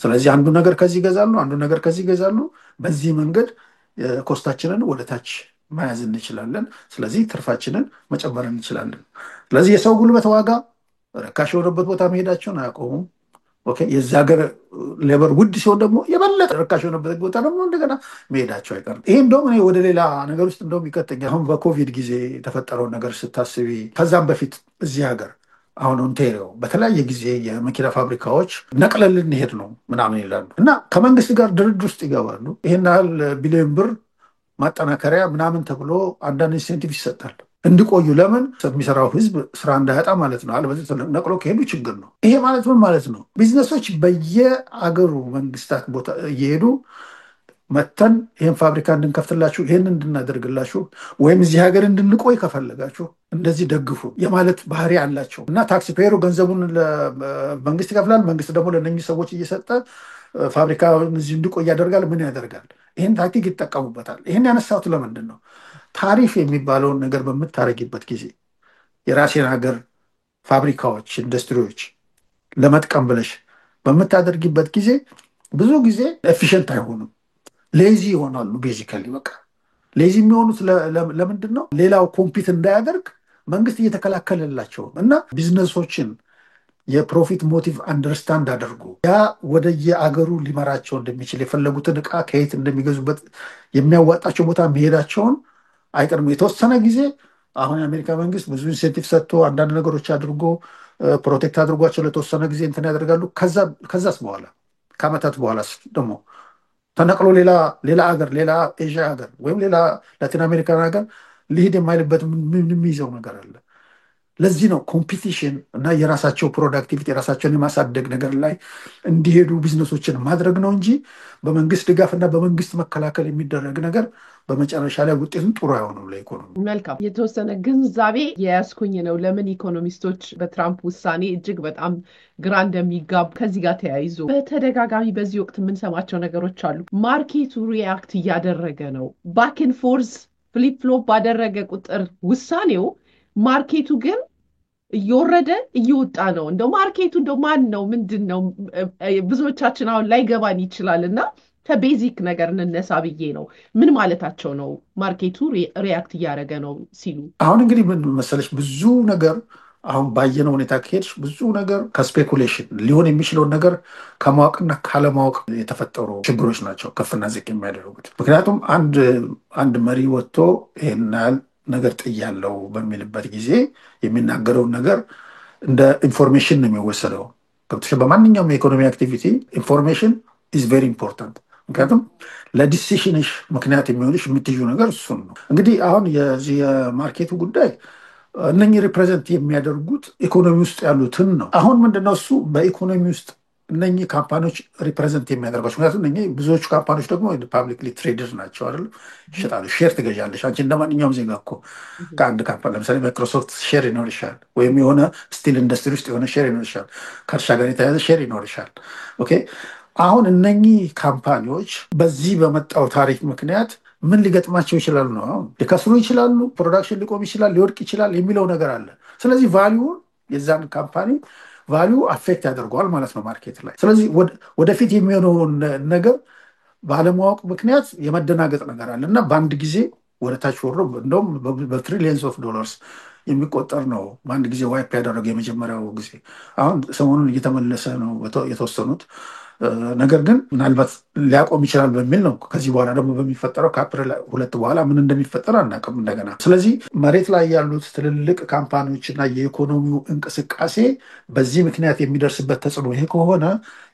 ስለዚህ አንዱ ነገር ከዚህ ይገዛሉ፣ አንዱ ነገር ከዚህ ይገዛሉ። በዚህ መንገድ ኮስታችንን ወደታች መያዝ እንችላለን። ስለዚህ ትርፋችንን መጨመር እንችላለን። ስለዚህ የሰው ጉልበት ዋጋ ረካሽ የሆነበት ቦታ መሄዳቸውን አያቆሙም። ኦኬ የዛ ሀገር ሌበር ውድ ሲሆን ደግሞ የበለጠ ረካሽ የሆነበት ቦታ ደግሞ እንደገና መሄዳቸው አይቀርም። ይሄ እንደውም እኔ ወደ ሌላ ነገር ውስጥ እንደውም ይከተኛል። አሁን በኮቪድ ጊዜ የተፈጠረውን ነገር ስታስቢ፣ ከዛም በፊት እዚህ ሀገር አሁን ኦንታሪዮ በተለያየ ጊዜ የመኪና ፋብሪካዎች ነቅለን ልንሄድ ነው ምናምን ይላሉ እና ከመንግስት ጋር ድርድር ውስጥ ይገባሉ። ይሄን ያህል ቢሊዮን ብር ማጠናከሪያ ምናምን ተብሎ አንዳንድ ኢንሴንቲቭ ይሰጣል እንዲቆዩ ለምን የሚሰራው ህዝብ ስራ እንዳያጣ ማለት ነው። አለበለዚያ ነቅሎ ከሄዱ ችግር ነው። ይሄ ማለት ምን ማለት ነው? ቢዝነሶች በየአገሩ መንግስታት ቦታ እየሄዱ መተን ይህን ፋብሪካ እንድንከፍትላችሁ ይህን እንድናደርግላችሁ ወይም እዚህ ሀገር እንድንቆይ ከፈለጋችሁ እንደዚህ ደግፉ የማለት ባህሪ አላቸው እና ታክሲ ፔሩ ገንዘቡን ለመንግስት ይከፍላል። መንግስት ደግሞ ለእነኚህ ሰዎች እየሰጠ ፋብሪካ እዚህ እንዲቆይ ያደርጋል። ምን ያደርጋል? ይህን ታክቲክ ይጠቀሙበታል። ይህን ያነሳሁት ለምንድን ነው? ታሪፍ የሚባለውን ነገር በምታረጊበት ጊዜ የራሴን ሀገር ፋብሪካዎች፣ ኢንዱስትሪዎች ለመጥቀም ብለሽ በምታደርጊበት ጊዜ ብዙ ጊዜ ኤፊሽንት አይሆኑም፣ ሌዚ ይሆናሉ። ቤዚካሊ በቃ ሌዚ የሚሆኑት ለምንድን ነው? ሌላው ኮምፒት እንዳያደርግ መንግስት እየተከላከለላቸው እና ቢዝነሶችን የፕሮፊት ሞቲቭ አንደርስታንድ አድርጎ ያ ወደ የአገሩ ሊመራቸው እንደሚችል የፈለጉትን እቃ ከየት እንደሚገዙበት የሚያዋጣቸው ቦታ መሄዳቸውን አይቀርም። የተወሰነ ጊዜ አሁን የአሜሪካ መንግስት ብዙ ኢንሴንቲቭ ሰጥቶ አንዳንድ ነገሮች አድርጎ ፕሮቴክት አድርጓቸው ለተወሰነ ጊዜ እንትን ያደርጋሉ። ከዛስ በኋላ ከዓመታት በኋላ ደግሞ ተነቅሎ ሌላ ሀገር፣ ሌላ ኤዥያ ሀገር ወይም ሌላ ላቲን አሜሪካን ሀገር ሊሄድ የማይልበት ምን የሚይዘው ነገር አለ? ለዚህ ነው ኮምፒቲሽን እና የራሳቸው ፕሮዳክቲቪቲ የራሳቸውን የማሳደግ ነገር ላይ እንዲሄዱ ቢዝነሶችን ማድረግ ነው እንጂ በመንግስት ድጋፍና በመንግስት መከላከል የሚደረግ ነገር በመጨረሻ ላይ ውጤቱን ጥሩ አይሆንም ለኢኮኖሚ። መልካም የተወሰነ ግንዛቤ የያዝኩኝ ነው። ለምን ኢኮኖሚስቶች በትራምፕ ውሳኔ እጅግ በጣም ግራ እንደሚጋቡ ከዚህ ጋር ተያይዞ በተደጋጋሚ በዚህ ወቅት የምንሰማቸው ነገሮች አሉ። ማርኬቱ ሪያክት እያደረገ ነው። ባክን ፎርዝ ፍሊፕ ፍሎፕ ባደረገ ቁጥር ውሳኔው ማርኬቱ ግን እየወረደ እየወጣ ነው። እንደው ማርኬቱ እንደው ማን ነው ምንድን ነው ብዙዎቻችን አሁን ላይ ገባን ይችላል እና ከቤዚክ ነገር እንነሳ ብዬ ነው። ምን ማለታቸው ነው ማርኬቱ ሪያክት እያደረገ ነው ሲሉ? አሁን እንግዲህ ምን መሰለሽ ብዙ ነገር አሁን ባየነው ሁኔታ ከሄድሽ ብዙ ነገር ከስፔኩሌሽን ሊሆን የሚችለውን ነገር ከማወቅና ካለማወቅ የተፈጠሩ ችግሮች ናቸው ከፍና ዝቅ የሚያደርጉት። ምክንያቱም አንድ መሪ ወጥቶ ይሄን ያህል ነገር ጥያለው በሚልበት ጊዜ የሚናገረውን ነገር እንደ ኢንፎርሜሽን ነው የሚወሰደው። በማንኛውም የኢኮኖሚ አክቲቪቲ ኢንፎርሜሽን ኢዝ ቬሪ ኢምፖርታንት። ምክንያቱም ለዲሲሽንሽ ምክንያት የሚሆንሽ የምትይዙ ነገር እሱን ነው። እንግዲህ አሁን የዚህ የማርኬቱ ጉዳይ እነኚህ ሪፕሬዘንት የሚያደርጉት ኢኮኖሚ ውስጥ ያሉትን ነው። አሁን ምንድነው እሱ በኢኮኖሚ ውስጥ እነኚህ ካምፓኒዎች ሪፕሬዘንት የሚያደርጓቸው። ምክንያቱም እነኚህ ብዙዎቹ ካምፓኒዎች ደግሞ ፓብሊክሊ ትሬድድ ናቸው አይደል? ይሸጣሉ። ሼር ትገዣለሽ አንቺ እንደማንኛውም ዜጋ እኮ ከአንድ ካምፓኒ ለምሳሌ ማይክሮሶፍት ሼር ይኖርሻል፣ ወይም የሆነ ስቲል ኢንዱስትሪ ውስጥ የሆነ ሼር ይኖርሻል፣ ከእርሻ ጋር የተያዘ ሼር ይኖርሻል። ኦኬ አሁን እነኚህ ካምፓኒዎች በዚህ በመጣው ታሪክ ምክንያት ምን ሊገጥማቸው ይችላል ነው? ሊከስሩ ይችላሉ፣ ፕሮዳክሽን ሊቆም ይችላል፣ ሊወድቅ ይችላል የሚለው ነገር አለ። ስለዚህ ቫሊዩን የዛን ካምፓኒ ቫሊዩ አፌክት ያደርገዋል ማለት ነው ማርኬት ላይ። ስለዚህ ወደፊት የሚሆነውን ነገር ባለማወቅ ምክንያት የመደናገጥ ነገር አለ እና በአንድ ጊዜ ወደታች ወርዶ እንደውም በትሪሊየንስ ኦፍ ዶላርስ የሚቆጠር ነው በአንድ ጊዜ ዋይፕ ያደረገው የመጀመሪያው ጊዜ። አሁን ሰሞኑን እየተመለሰ ነው የተወሰኑት። ነገር ግን ምናልባት ሊያቆም ይችላል በሚል ነው። ከዚህ በኋላ ደግሞ በሚፈጠረው ከአፕሪል 2 በኋላ ምን እንደሚፈጠር አናውቅም እንደገና። ስለዚህ መሬት ላይ ያሉት ትልልቅ ካምፓኒዎች እና የኢኮኖሚው እንቅስቃሴ በዚህ ምክንያት የሚደርስበት ተጽዕኖ ይሄ ከሆነ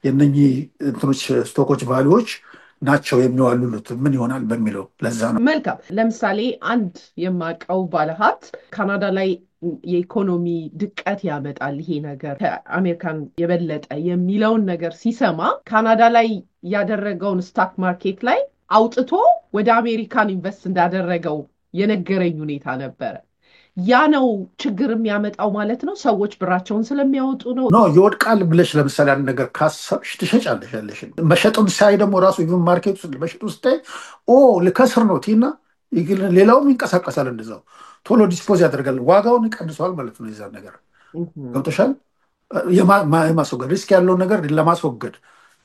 የእነኚህ እንትኖች ስቶኮች ቫሊዎች ናቸው የሚዋሉሉት ምን ይሆናል በሚለው ለዛ ነው። መልካም ለምሳሌ አንድ የማውቀው ባለሀብት ካናዳ ላይ የኢኮኖሚ ድቀት ያመጣል ይሄ ነገር ከአሜሪካን የበለጠ የሚለውን ነገር ሲሰማ ካናዳ ላይ ያደረገውን ስታክ ማርኬት ላይ አውጥቶ ወደ አሜሪካን ኢንቨስት እንዳደረገው የነገረኝ ሁኔታ ነበረ። ያ ነው ችግር የሚያመጣው ማለት ነው። ሰዎች ብራቸውን ስለሚያወጡ ነው። ይወድቃል ብለሽ ለምሳሌ አንድ ነገር ካሰብሽ ትሸጫለሽ። ያለሽ መሸጡን ሳይ ደግሞ ራሱ ኢቭን ማርኬት ውስጥ መሸጡ ስታይ ልከስር ነው ቲና ሌላውም ይንቀሳቀሳል እንደዛው ቶሎ ዲስፖዝ ያደርጋል፣ ዋጋውን ይቀንሰዋል ማለት ነው። የዛን ነገር ገብቶሻል? የማስወገድ ሪስክ ያለውን ነገር ለማስወገድ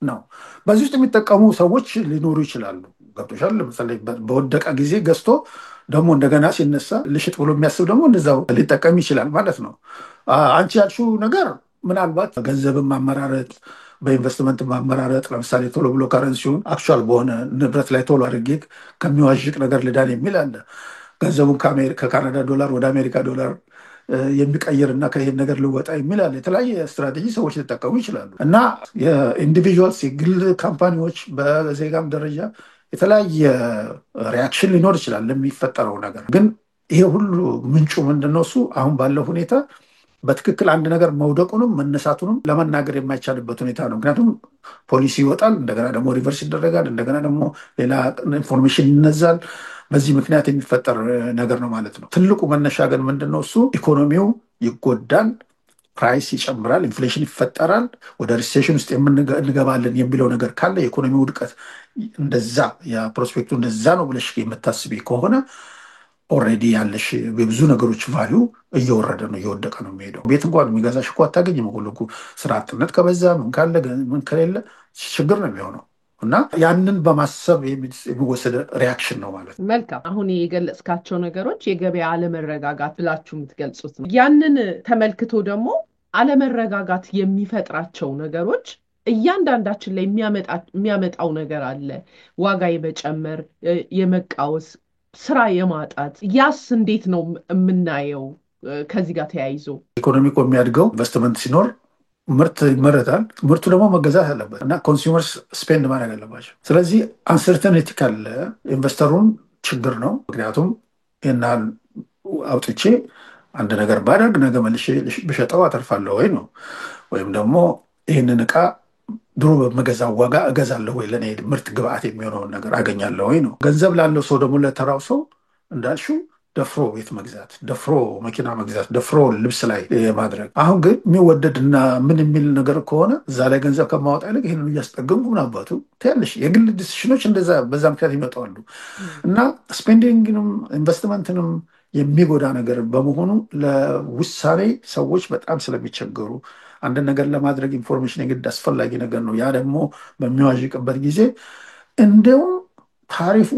ነው። በዚህ ውስጥ የሚጠቀሙ ሰዎች ሊኖሩ ይችላሉ። ገብቶሻል? ለምሳሌ በወደቀ ጊዜ ገዝቶ ደግሞ እንደገና ሲነሳ ልሽጥ ብሎ የሚያስብ ደግሞ እንደዛው ሊጠቀም ይችላል ማለት ነው። አንቺ ያልሽው ነገር ምናልባት ገንዘብን ማመራረጥ፣ በኢንቨስትመንት ማመራረጥ፣ ለምሳሌ ቶሎ ብሎ ከረንሲውን አክቹዋል በሆነ ንብረት ላይ ቶሎ አድርጌ ከሚዋዥቅ ነገር ልዳን የሚል አለ። ገንዘቡን ከካናዳ ዶላር ወደ አሜሪካ ዶላር የሚቀይር እና ከይህን ነገር ልወጣ የሚል አለ። የተለያየ ስትራቴጂ ሰዎች ሊጠቀሙ ይችላሉ እና የኢንዲቪዥዋልስ የግል ካምፓኒዎች በዜጋም ደረጃ የተለያየ ሪያክሽን ሊኖር ይችላል ለሚፈጠረው ነገር። ግን ይሄ ሁሉ ምንጩ ምንድነው? እሱ አሁን ባለው ሁኔታ በትክክል አንድ ነገር መውደቁንም መነሳቱንም ለመናገር የማይቻልበት ሁኔታ ነው። ምክንያቱም ፖሊሲ ይወጣል፣ እንደገና ደግሞ ሪቨርስ ይደረጋል፣ እንደገና ደግሞ ሌላ ኢንፎርሜሽን ይነዛል። በዚህ ምክንያት የሚፈጠር ነገር ነው ማለት ነው። ትልቁ መነሻ ግን ምንድነው? እሱ ኢኮኖሚው ይጎዳል፣ ፕራይስ ይጨምራል፣ ኢንፍሌሽን ይፈጠራል፣ ወደ ሪሴሽን ውስጥ እንገባለን የሚለው ነገር ካለ የኢኮኖሚ ውድቀት እንደዛ የፕሮስፔክቱ እንደዛ ነው ብለሽ የምታስቢ ከሆነ ኦልሬዲ ያለሽ በብዙ ነገሮች ቫሊዩ እየወረደ ነው፣ እየወደቀ ነው የሚሄደው። ቤት እንኳን የሚገዛሽ እኮ አታገኝም። ሁሉ ስራ አጥነት ከበዛ ምን ካለ ምን ከሌለ ችግር ነው የሚሆነው እና ያንን በማሰብ የሚወሰደ ሪያክሽን ነው ማለት ነው። መልካም። አሁን የገለጽካቸው ነገሮች የገበያ አለመረጋጋት ብላችሁ የምትገልጹት ነው። ያንን ተመልክቶ ደግሞ አለመረጋጋት የሚፈጥራቸው ነገሮች እያንዳንዳችን ላይ የሚያመጣው ነገር አለ። ዋጋ የመጨመር፣ የመቃወስ፣ ስራ የማጣት። ያስ እንዴት ነው የምናየው? ከዚህ ጋር ተያይዞ ኢኮኖሚ እኮ የሚያድገው ኢንቨስትመንት ሲኖር ምርት ይመረታል። ምርቱ ደግሞ መገዛት አለበት እና ኮንሱመርስ ስፔንድ ማድረግ አለባቸው። ስለዚህ አንሰርተኒቲ ካለ ኢንቨስተሩን ችግር ነው። ምክንያቱም ይህናል አውጥቼ አንድ ነገር ባደርግ ነገ መልሼ ብሸጠው አተርፋለሁ ወይ ነው፣ ወይም ደግሞ ይህንን እቃ ድሮ በመገዛው ዋጋ እገዛለሁ ወይ፣ ለእኔ ምርት ግብአት የሚሆነውን ነገር አገኛለሁ ወይ ነው። ገንዘብ ላለው ሰው ደግሞ ለተራው ሰው እንዳልሽው ደፍሮ ቤት መግዛት፣ ደፍሮ መኪና መግዛት፣ ደፍሮ ልብስ ላይ ማድረግ። አሁን ግን የሚወደድና ምን የሚል ነገር ከሆነ እዛ ላይ ገንዘብ ከማወጣ ይልቅ ይህንን እያስጠገምኩ ምን አባቱ ትያለሽ። የግል ዲሲሽኖች እንደዛ በዛ ምክንያት ይመጣሉ እና ስፔንዲንግንም ኢንቨስትመንትንም የሚጎዳ ነገር በመሆኑ ለውሳኔ ሰዎች በጣም ስለሚቸገሩ አንድ ነገር ለማድረግ ኢንፎርሜሽን የግድ አስፈላጊ ነገር ነው። ያ ደግሞ በሚዋዥቅበት ጊዜ እንዲሁም ታሪፉ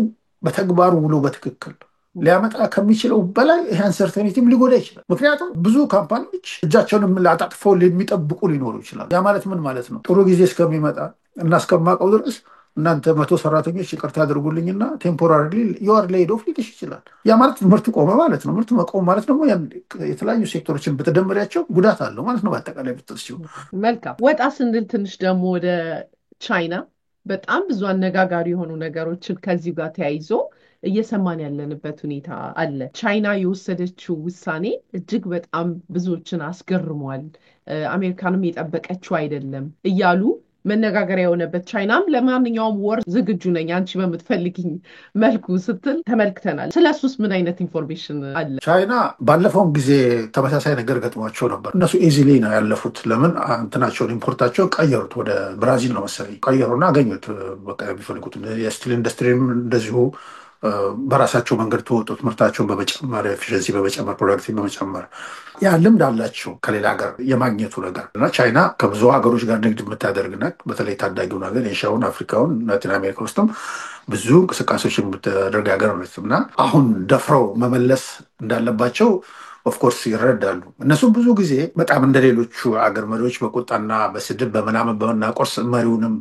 በተግባሩ ውሎ በትክክል ሊያመጣ ከሚችለው በላይ ይህ አንሰርተኒቲም ሊጎዳ ይችላል። ምክንያቱም ብዙ ካምፓኒዎች እጃቸውን አጣጥፈው የሚጠብቁ ሊኖሩ ይችላል። ያ ማለት ምን ማለት ነው? ጥሩ ጊዜ እስከሚመጣ እና እስከማውቀው ድረስ እናንተ 100 ሰራተኞች ይቅርታ አድርጉልኝና ቴምፖራሪ ዩአር ሌይድ ኦፍ ሊልሽ ይችላል። ያ ማለት ምርት ቆመ ማለት ነው። ምርት መቆም ማለት ደግሞ የተለያዩ ሴክተሮችን በተደመሪያቸው ጉዳት አለው ማለት ነው። በአጠቃላይ ብትወስጂው። መልካም። ወጣ ስንል ትንሽ ደግሞ ወደ ቻይና በጣም ብዙ አነጋጋሪ የሆኑ ነገሮችን ከዚህ ጋር ተያይዞ እየሰማን ያለንበት ሁኔታ አለ። ቻይና የወሰደችው ውሳኔ እጅግ በጣም ብዙዎችን አስገርሟል። አሜሪካንም የጠበቀችው አይደለም እያሉ መነጋገሪያ የሆነበት፣ ቻይናም ለማንኛውም ወር ዝግጁ ነኝ አንቺ በምትፈልጊኝ መልኩ ስትል ተመልክተናል። ስለሱስ ምን አይነት ኢንፎርሜሽን አለ? ቻይና ባለፈውም ጊዜ ተመሳሳይ ነገር ገጥሟቸው ነበር። እነሱ ኢዚሊ ነው ያለፉት። ለምን እንትናቸውን ኢምፖርታቸውን ቀየሩት፣ ወደ ብራዚል ነው መሰለኝ ቀየሩና አገኙት በቃ የሚፈልጉት። የስቲል ኢንዱስትሪም እንደዚሁ በራሳቸው መንገድ ተወጡት፣ ምርታቸውን በመጨመር ኤፊሽንሲ በመጨመር ፕሮዳክቲቪቲ በመጨመር። ያ ልምድ አላቸው ከሌላ ሀገር የማግኘቱ ነገር እና ቻይና ከብዙ ሀገሮች ጋር ንግድ የምታደርግናት፣ በተለይ ታዳጊውን ሀገር ኤሽያውን፣ አፍሪካውን፣ ላቲን አሜሪካ ውስጥም ብዙ እንቅስቃሴዎች የምታደርግ ሀገር ነች እና አሁን ደፍረው መመለስ እንዳለባቸው ኦፍኮርስ ይረዳሉ። እነሱም ብዙ ጊዜ በጣም እንደሌሎቹ አገር መሪዎች በቁጣና በስድብ በምናምን በመናቆር መሪውንም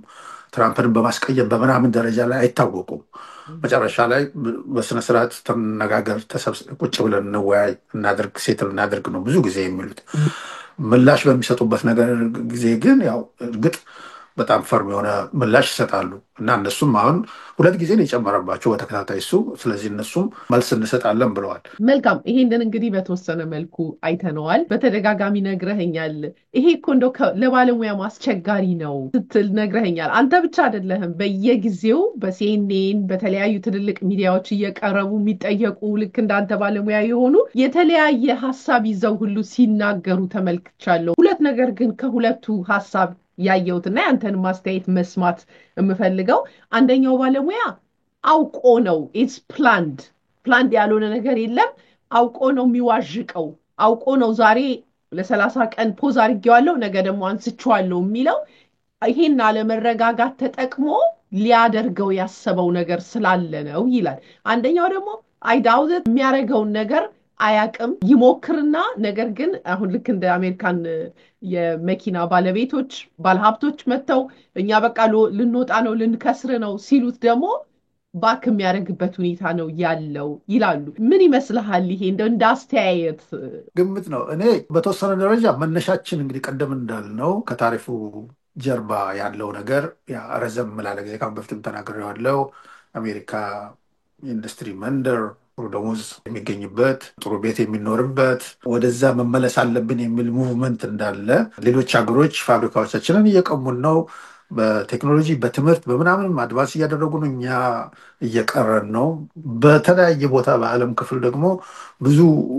ትራምፕን በማስቀየም በምናምን ደረጃ ላይ አይታወቁም። መጨረሻ ላይ በስነስርዓት ተነጋገር፣ ቁጭ ብለን እንወያይ፣ እናድርግ፣ ሴትል እናድርግ ነው ብዙ ጊዜ የሚሉት። ምላሽ በሚሰጡበት ነገር ጊዜ ግን ያው እርግጥ በጣም ፈርም የሆነ ምላሽ ይሰጣሉ እና እነሱም አሁን 2 ጊዜ ነው የጨመረባቸው በተከታታይ እሱ። ስለዚህ እነሱም መልስ እንሰጣለን ብለዋል። መልካም። ይሄንን እንግዲህ በተወሰነ መልኩ አይተነዋል። በተደጋጋሚ ነግረኸኛል። ይሄ እኮ እንደው ለባለሙያ አስቸጋሪ ነው ስትል ነግረኸኛል። አንተ ብቻ አይደለህም። በየጊዜው በሲኤንኤን በተለያዩ ትልልቅ ሚዲያዎች እየቀረቡ የሚጠየቁ ልክ እንዳንተ ባለሙያ የሆኑ የተለያየ ሀሳብ ይዘው ሁሉ ሲናገሩ ተመልክቻለሁ። ሁለት ነገር ግን ከሁለቱ ሀሳብ ያየሁትና ያንተን ማስተያየት መስማት የምፈልገው፣ አንደኛው ባለሙያ አውቆ ነው ኢትስ ፕላንድ ያልሆነ ነገር የለም፣ አውቆ ነው የሚዋዥቀው፣ አውቆ ነው ዛሬ ለ30 ቀን ፖዝ አድርጌዋለሁ ነገ ደግሞ አንስቼዋለሁ የሚለው፣ ይሄን አለመረጋጋት ተጠቅሞ ሊያደርገው ያሰበው ነገር ስላለ ነው ይላል። አንደኛው ደግሞ አይዳውት የሚያደርገውን ነገር አያቅም፣ ይሞክርና ነገር ግን አሁን ልክ እንደ አሜሪካን የመኪና ባለቤቶች ባለሀብቶች መጥተው እኛ በቃ ልንወጣ ነው ልንከስር ነው ሲሉት ደግሞ ባክ የሚያደርግበት ሁኔታ ነው ያለው ይላሉ። ምን ይመስልሃል? ይሄ እንደ አስተያየት ግምት ነው። እኔ በተወሰነ ደረጃ መነሻችን እንግዲህ ቀደም እንዳልነው ከታሪፉ ጀርባ ያለው ነገር ረዘም ላለ ጊዜ ካሁን በፊትም ተናግሬዋለሁ። አሜሪካ ኢንዱስትሪ መንደር ጥሩ ደሞዝ የሚገኝበት ጥሩ ቤት የሚኖርበት ወደዛ መመለስ አለብን የሚል ሙቭመንት እንዳለ ሌሎች ሀገሮች ፋብሪካዎቻችንን እየቀሙን ነው። በቴክኖሎጂ በትምህርት በምናምን አድቫንስ እያደረጉ ነው። እኛ እየቀረን ነው። በተለያየ ቦታ በዓለም ክፍል ደግሞ ብዙ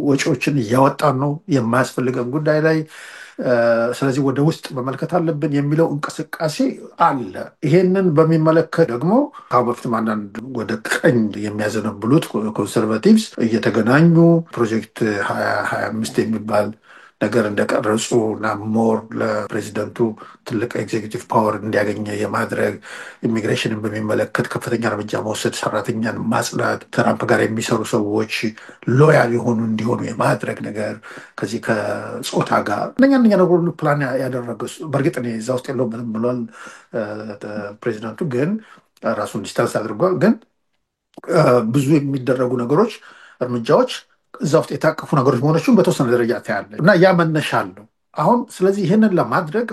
ወጪዎችን እያወጣን ነው የማያስፈልገን ጉዳይ ላይ። ስለዚህ ወደ ውስጥ መመልከት አለብን የሚለው እንቅስቃሴ አለ። ይሄንን በሚመለከት ደግሞ ከአሁን በፊትም አንዳንድ ወደ ቀኝ የሚያዘነብሉት ኮንሰርቫቲቭስ እየተገናኙ ፕሮጀክት 2025 የሚባል ነገር እንደቀረጹ እና ሞር ለፕሬዚደንቱ ትልቅ ኤግዜኪቲቭ ፓወር እንዲያገኘ የማድረግ ኢሚግሬሽንን በሚመለከት ከፍተኛ እርምጃ መውሰድ፣ ሰራተኛን ማጽዳት፣ ትራምፕ ጋር የሚሰሩ ሰዎች ሎያል የሆኑ እንዲሆኑ የማድረግ ነገር ከዚህ ከጾታ ጋር እነኛ ነገር ሁሉ ፕላን ያደረገ በእርግጥ እኔ እዛ ውስጥ የለውበትም ብሏል ፕሬዚደንቱ፣ ግን ራሱን ዲስታንስ አድርጓል። ግን ብዙ የሚደረጉ ነገሮች እርምጃዎች እዛ ውስጥ የታቀፉ ነገሮች መሆናቸውን በተወሰነ ደረጃ ታያለ እና ያ መነሻ አለው አሁን። ስለዚህ ይህንን ለማድረግ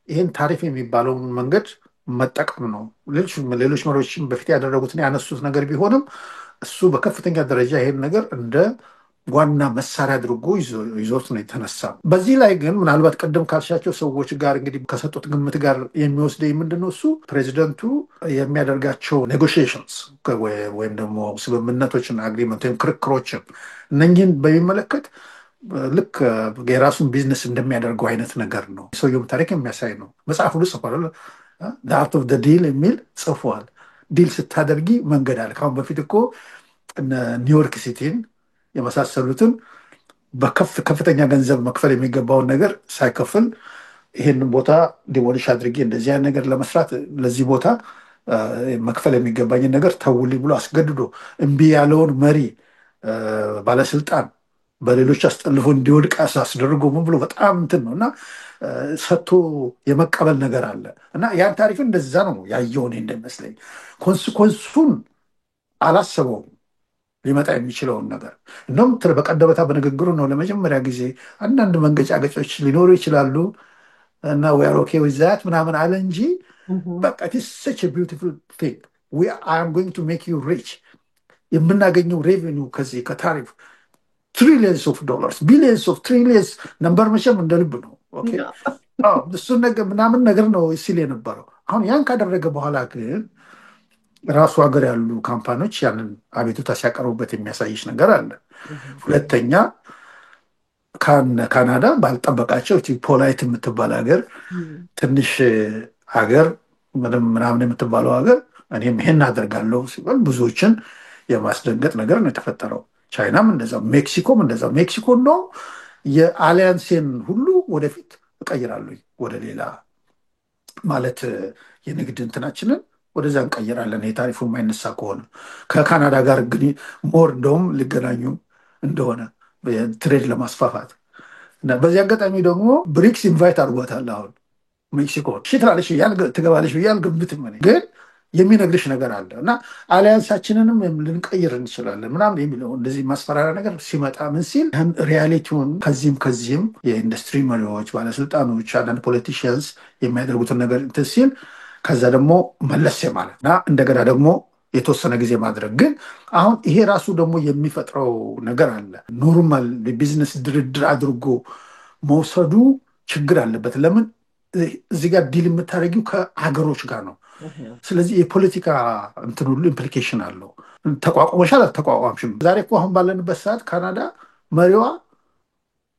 ይህን ታሪፍ የሚባለውን መንገድ መጠቀም ነው። ሌሎች መሪዎችም በፊት ያደረጉትን ያነሱት ነገር ቢሆንም እሱ በከፍተኛ ደረጃ ይሄን ነገር እንደ ዋና መሳሪያ አድርጎ ይዞት ነው የተነሳ። በዚህ ላይ ግን ምናልባት ቀደም ካልሻቸው ሰዎች ጋር እንግዲህ ከሰጡት ግምት ጋር የሚወስደኝ ምንድነው እሱ ፕሬዚደንቱ የሚያደርጋቸው ኔጎሽዬሽንስ ወይም ደግሞ ስምምነቶችን አግሪመንት ወይም ክርክሮችን እነኝህን በሚመለከት ልክ የራሱን ቢዝነስ እንደሚያደርገው አይነት ነገር ነው። ሰውየውም ታሪክ የሚያሳይ ነው። መጽሐፍ ሁሉ ጽፏል። አርት ኦፍ ዲል የሚል ጽፏል። ዲል ስታደርጊ መንገድ አለ። ካሁን በፊት እኮ ኒውዮርክ ሲቲን የመሳሰሉትን በከፍተኛ ገንዘብ መክፈል የሚገባውን ነገር ሳይከፍል ይህንን ቦታ ዲሞሊሽ አድርጌ እንደዚህ አይነት ነገር ለመስራት ለዚህ ቦታ መክፈል የሚገባኝን ነገር ተውልኝ ብሎ አስገድዶ እምቢ ያለውን መሪ ባለስልጣን በሌሎች አስጠልፎ እንዲወድቅ አስደርጎ ምን ብሎ በጣም እንትን ነው እና ሰጥቶ የመቀበል ነገር አለ እና ያን ታሪፍ እንደዛ ነው ያየውን እንደሚመስለኝ። ኮንስኮንሱን አላሰበውም ሊመጣ የሚችለውን ነገር እንደውም በቀደበታ በንግግሩ ነው ለመጀመሪያ ጊዜ አንዳንድ መንገጫገጮች ሊኖሩ ይችላሉ እና we are okay with that ምናምን አለ እንጂ በቃ it is such a beautiful thing I am going to make you rich የምናገኘው ሬቨኒው ከዚህ ከታሪፍ trillions of dollars billions of trillions ነምበር መቼም እንደልብ ነው። ኦኬ እሱን ነገር ምናምን ነገር ነው ሲል የነበረው። አሁን ያን ካደረገ በኋላ ግን ራሱ ሀገር ያሉ ካምፓኒዎች ያንን አቤቱታ ሲያቀርቡበት የሚያሳይሽ ነገር አለ። ሁለተኛ ካናዳ ባልጠበቃቸው ፖላይት የምትባል ሀገር ትንሽ ሀገር ምናምን የምትባለው ሀገር እኔም ይሄን አደርጋለሁ ሲባል ብዙዎችን የማስደንገጥ ነገር ነው የተፈጠረው። ቻይናም እንደዛው፣ ሜክሲኮም እንደዛው። ሜክሲኮ ነው የአሊያንሴን ሁሉ ወደፊት እቀይራለሁ ወደ ሌላ ማለት የንግድ እንትናችንን ወደዛ እንቀይራለን የታሪፉ የማይነሳ ከሆነ ከካናዳ ጋር ግን ሞር እንደውም ሊገናኙ እንደሆነ ትሬድ ለማስፋፋት እና በዚህ አጋጣሚ ደግሞ ብሪክስ ኢንቫይት አድርጓታል። አሁን ሜክሲኮ ትላለች ትገባለች ያልገምትም ግን የሚነግርሽ ነገር አለ እና አሊያንሳችንንም ልንቀይር እንችላለን ምናምን የሚለው እንደዚህ ማስፈራሪያ ነገር ሲመጣ ምን ሲል ሪያሊቲውን ከዚህም የኢንዱስትሪ መሪዎች፣ ባለስልጣኖች፣ አንዳንድ ፖለቲሽያንስ የሚያደርጉትን ነገር እንትን ሲል ከዛ ደግሞ መለስ ማለት እና እንደገና ደግሞ የተወሰነ ጊዜ ማድረግ። ግን አሁን ይሄ ራሱ ደግሞ የሚፈጥረው ነገር አለ። ኖርማል ቢዝነስ ድርድር አድርጎ መውሰዱ ችግር አለበት። ለምን እዚህ ጋር ዲል የምታደርጊው ከሀገሮች ጋር ነው። ስለዚህ የፖለቲካ እንትን ሁሉ ኢምፕሊኬሽን አለው። ተቋቁመሻል አልተቋቋምሽም። ዛሬ እኮ አሁን ባለንበት ሰዓት ካናዳ መሪዋ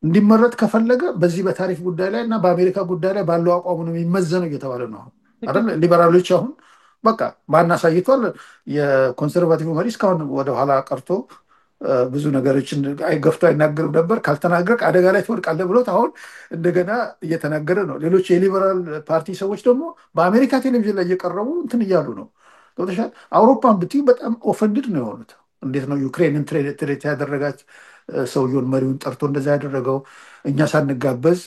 እንዲመረጥ ከፈለገ በዚህ በታሪፍ ጉዳይ ላይ እና በአሜሪካ ጉዳይ ላይ ባለው አቋሙ ነው የሚመዘነው እየተባለ ነው አይደል? ሊበራሎች አሁን በቃ ማናሳይቷል። የኮንሰርቫቲቭ መሪ እስካሁን ወደኋላ ቀርቶ ብዙ ነገሮችን ገፍቶ አይናገርም ነበር። ካልተናገርክ አደጋ ላይ ትወድቃለህ ብሎት አሁን እንደገና እየተናገረ ነው። ሌሎች የሊበራል ፓርቲ ሰዎች ደግሞ በአሜሪካ ቴሌቪዥን ላይ እየቀረቡ እንትን እያሉ ነው። ገብቶሻል? አውሮፓን ብትይ በጣም ኦፈንድድ ነው የሆኑት። እንዴት ነው ዩክሬንን ትሬት ያደረጋት ሰውየውን መሪውን ጠርቶ እንደዛ ያደረገው? እኛ ሳንጋበዝ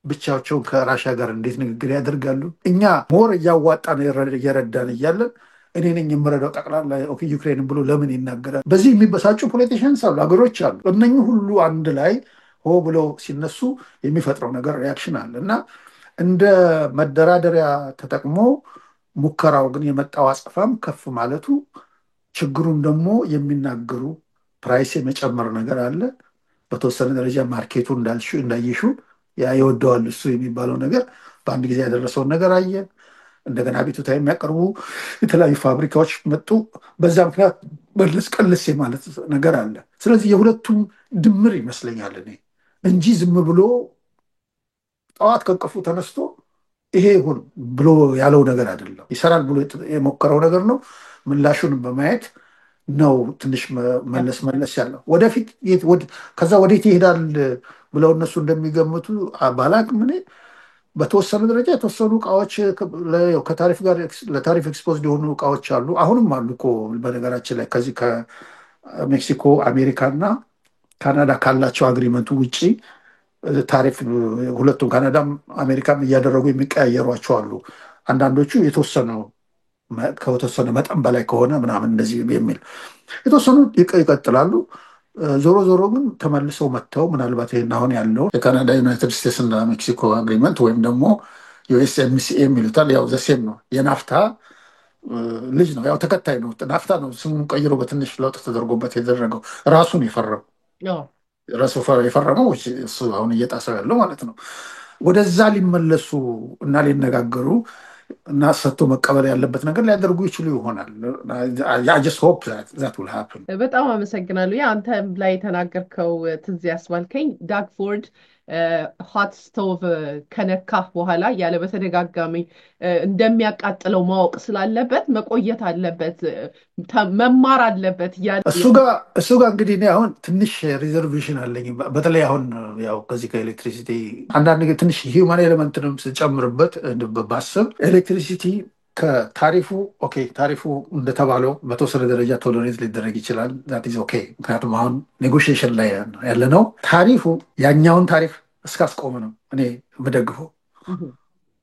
ብቻቸውን ከራሻ ጋር እንዴት ንግግር ያደርጋሉ? እኛ ሞር እያዋጣን እየረዳን እያለን እኔ ነኝ የምረዳው ጠቅላላ ዩክሬንን ብሎ ለምን ይናገራል? በዚህ የሚበሳጩ ፖለቲሽንስ አሉ፣ ሀገሮች አሉ። እነኚህ ሁሉ አንድ ላይ ሆ ብለው ሲነሱ የሚፈጥረው ነገር ሪያክሽን አለ እና እንደ መደራደሪያ ተጠቅሞ ሙከራው ግን የመጣው አጸፋም ከፍ ማለቱ ችግሩን ደግሞ የሚናገሩ ፕራይስ የመጨመር ነገር አለ። በተወሰነ ደረጃ ማርኬቱ እንዳይሹ ያ ይወደዋል እሱ የሚባለው ነገር በአንድ ጊዜ ያደረሰውን ነገር አየ። እንደገና ቤቱታ የሚያቀርቡ የተለያዩ ፋብሪካዎች መጡ። በዛ ምክንያት ቀልስ ማለት ነገር አለ። ስለዚህ የሁለቱም ድምር ይመስለኛል እኔ እንጂ ዝም ብሎ ጠዋት ከእንቅልፉ ተነስቶ ይሄ ይሁን ብሎ ያለው ነገር አይደለም። ይሰራል ብሎ የሞከረው ነገር ነው። ምላሹን በማየት ነው ትንሽ መለስ ያለው። ወደፊት ከዛ ወዴት ይሄዳል ብለው እነሱ እንደሚገምቱ ባላቅም እኔ በተወሰነ ደረጃ የተወሰኑ እቃዎች ከታሪፍ ጋር ለታሪፍ ኤክስፖዝድ የሆኑ እቃዎች አሉ። አሁንም አሉ እኮ በነገራችን ላይ ከዚህ ከሜክሲኮ አሜሪካና ካናዳ ካላቸው አግሪመንቱ ውጭ ታሪፍ ሁለቱም ካናዳም አሜሪካም እያደረጉ የሚቀያየሯቸው አሉ። አንዳንዶቹ ከተወሰነ መጠን በላይ ከሆነ ምናምን እንደዚህ የሚል የተወሰኑ ይቀጥላሉ። ዞሮ ዞሮ ግን ተመልሰው መጥተው ምናልባት ይሄን አሁን ያለው የካናዳ ዩናይትድ ስቴትስ እና ሜክሲኮ አግሪመንት ወይም ደግሞ ዩኤስኤምሲኤ የሚሉታል ያው ዘሴም ነው። የናፍታ ልጅ ነው፣ ያው ተከታይ ነው። ናፍታ ነው ስሙን ቀይሮ በትንሽ ለውጥ ተደርጎበት የተደረገው ራሱን የፈረመው እሱ አሁን እየጣሰው ያለው ማለት ነው። ወደዛ ሊመለሱ እና ሊነጋገሩ እና ሰጥቶ መቀበል ያለበት ነገር ሊያደርጉ ይችሉ ይሆናል። በጣም አመሰግናለሁ። አንተ ላይ የተናገርከው ትዝ ያስባልከኝ ዳግ ፎርድ ሆት ስቶቭ ከነካህ በኋላ ያለ በተደጋጋሚ እንደሚያቃጥለው ማወቅ ስላለበት መቆየት አለበት፣ መማር አለበት እያለ እሱ ጋር እንግዲህ እኔ አሁን ትንሽ ሪዘርቬሽን አለኝ። በተለይ አሁን ያው ከዚህ ከኤሌክትሪሲቲ አንዳንድ ነገር ትንሽ ሂውማን ኤሌመንትንም ስጨምርበት ባስብ ኤሌክትሪሲቲ ከታሪፉ ታሪፉ እንደተባለው በተወሰነ ደረጃ ቶለሬት ሊደረግ ይችላል። ዛት ኢዝ ኦኬ። ምክንያቱም አሁን ኔጎሽዬሽን ላይ ያለ ነው። ታሪፉ ያኛውን ታሪፍ እስካስቆመ ነው እኔ የምደግፈው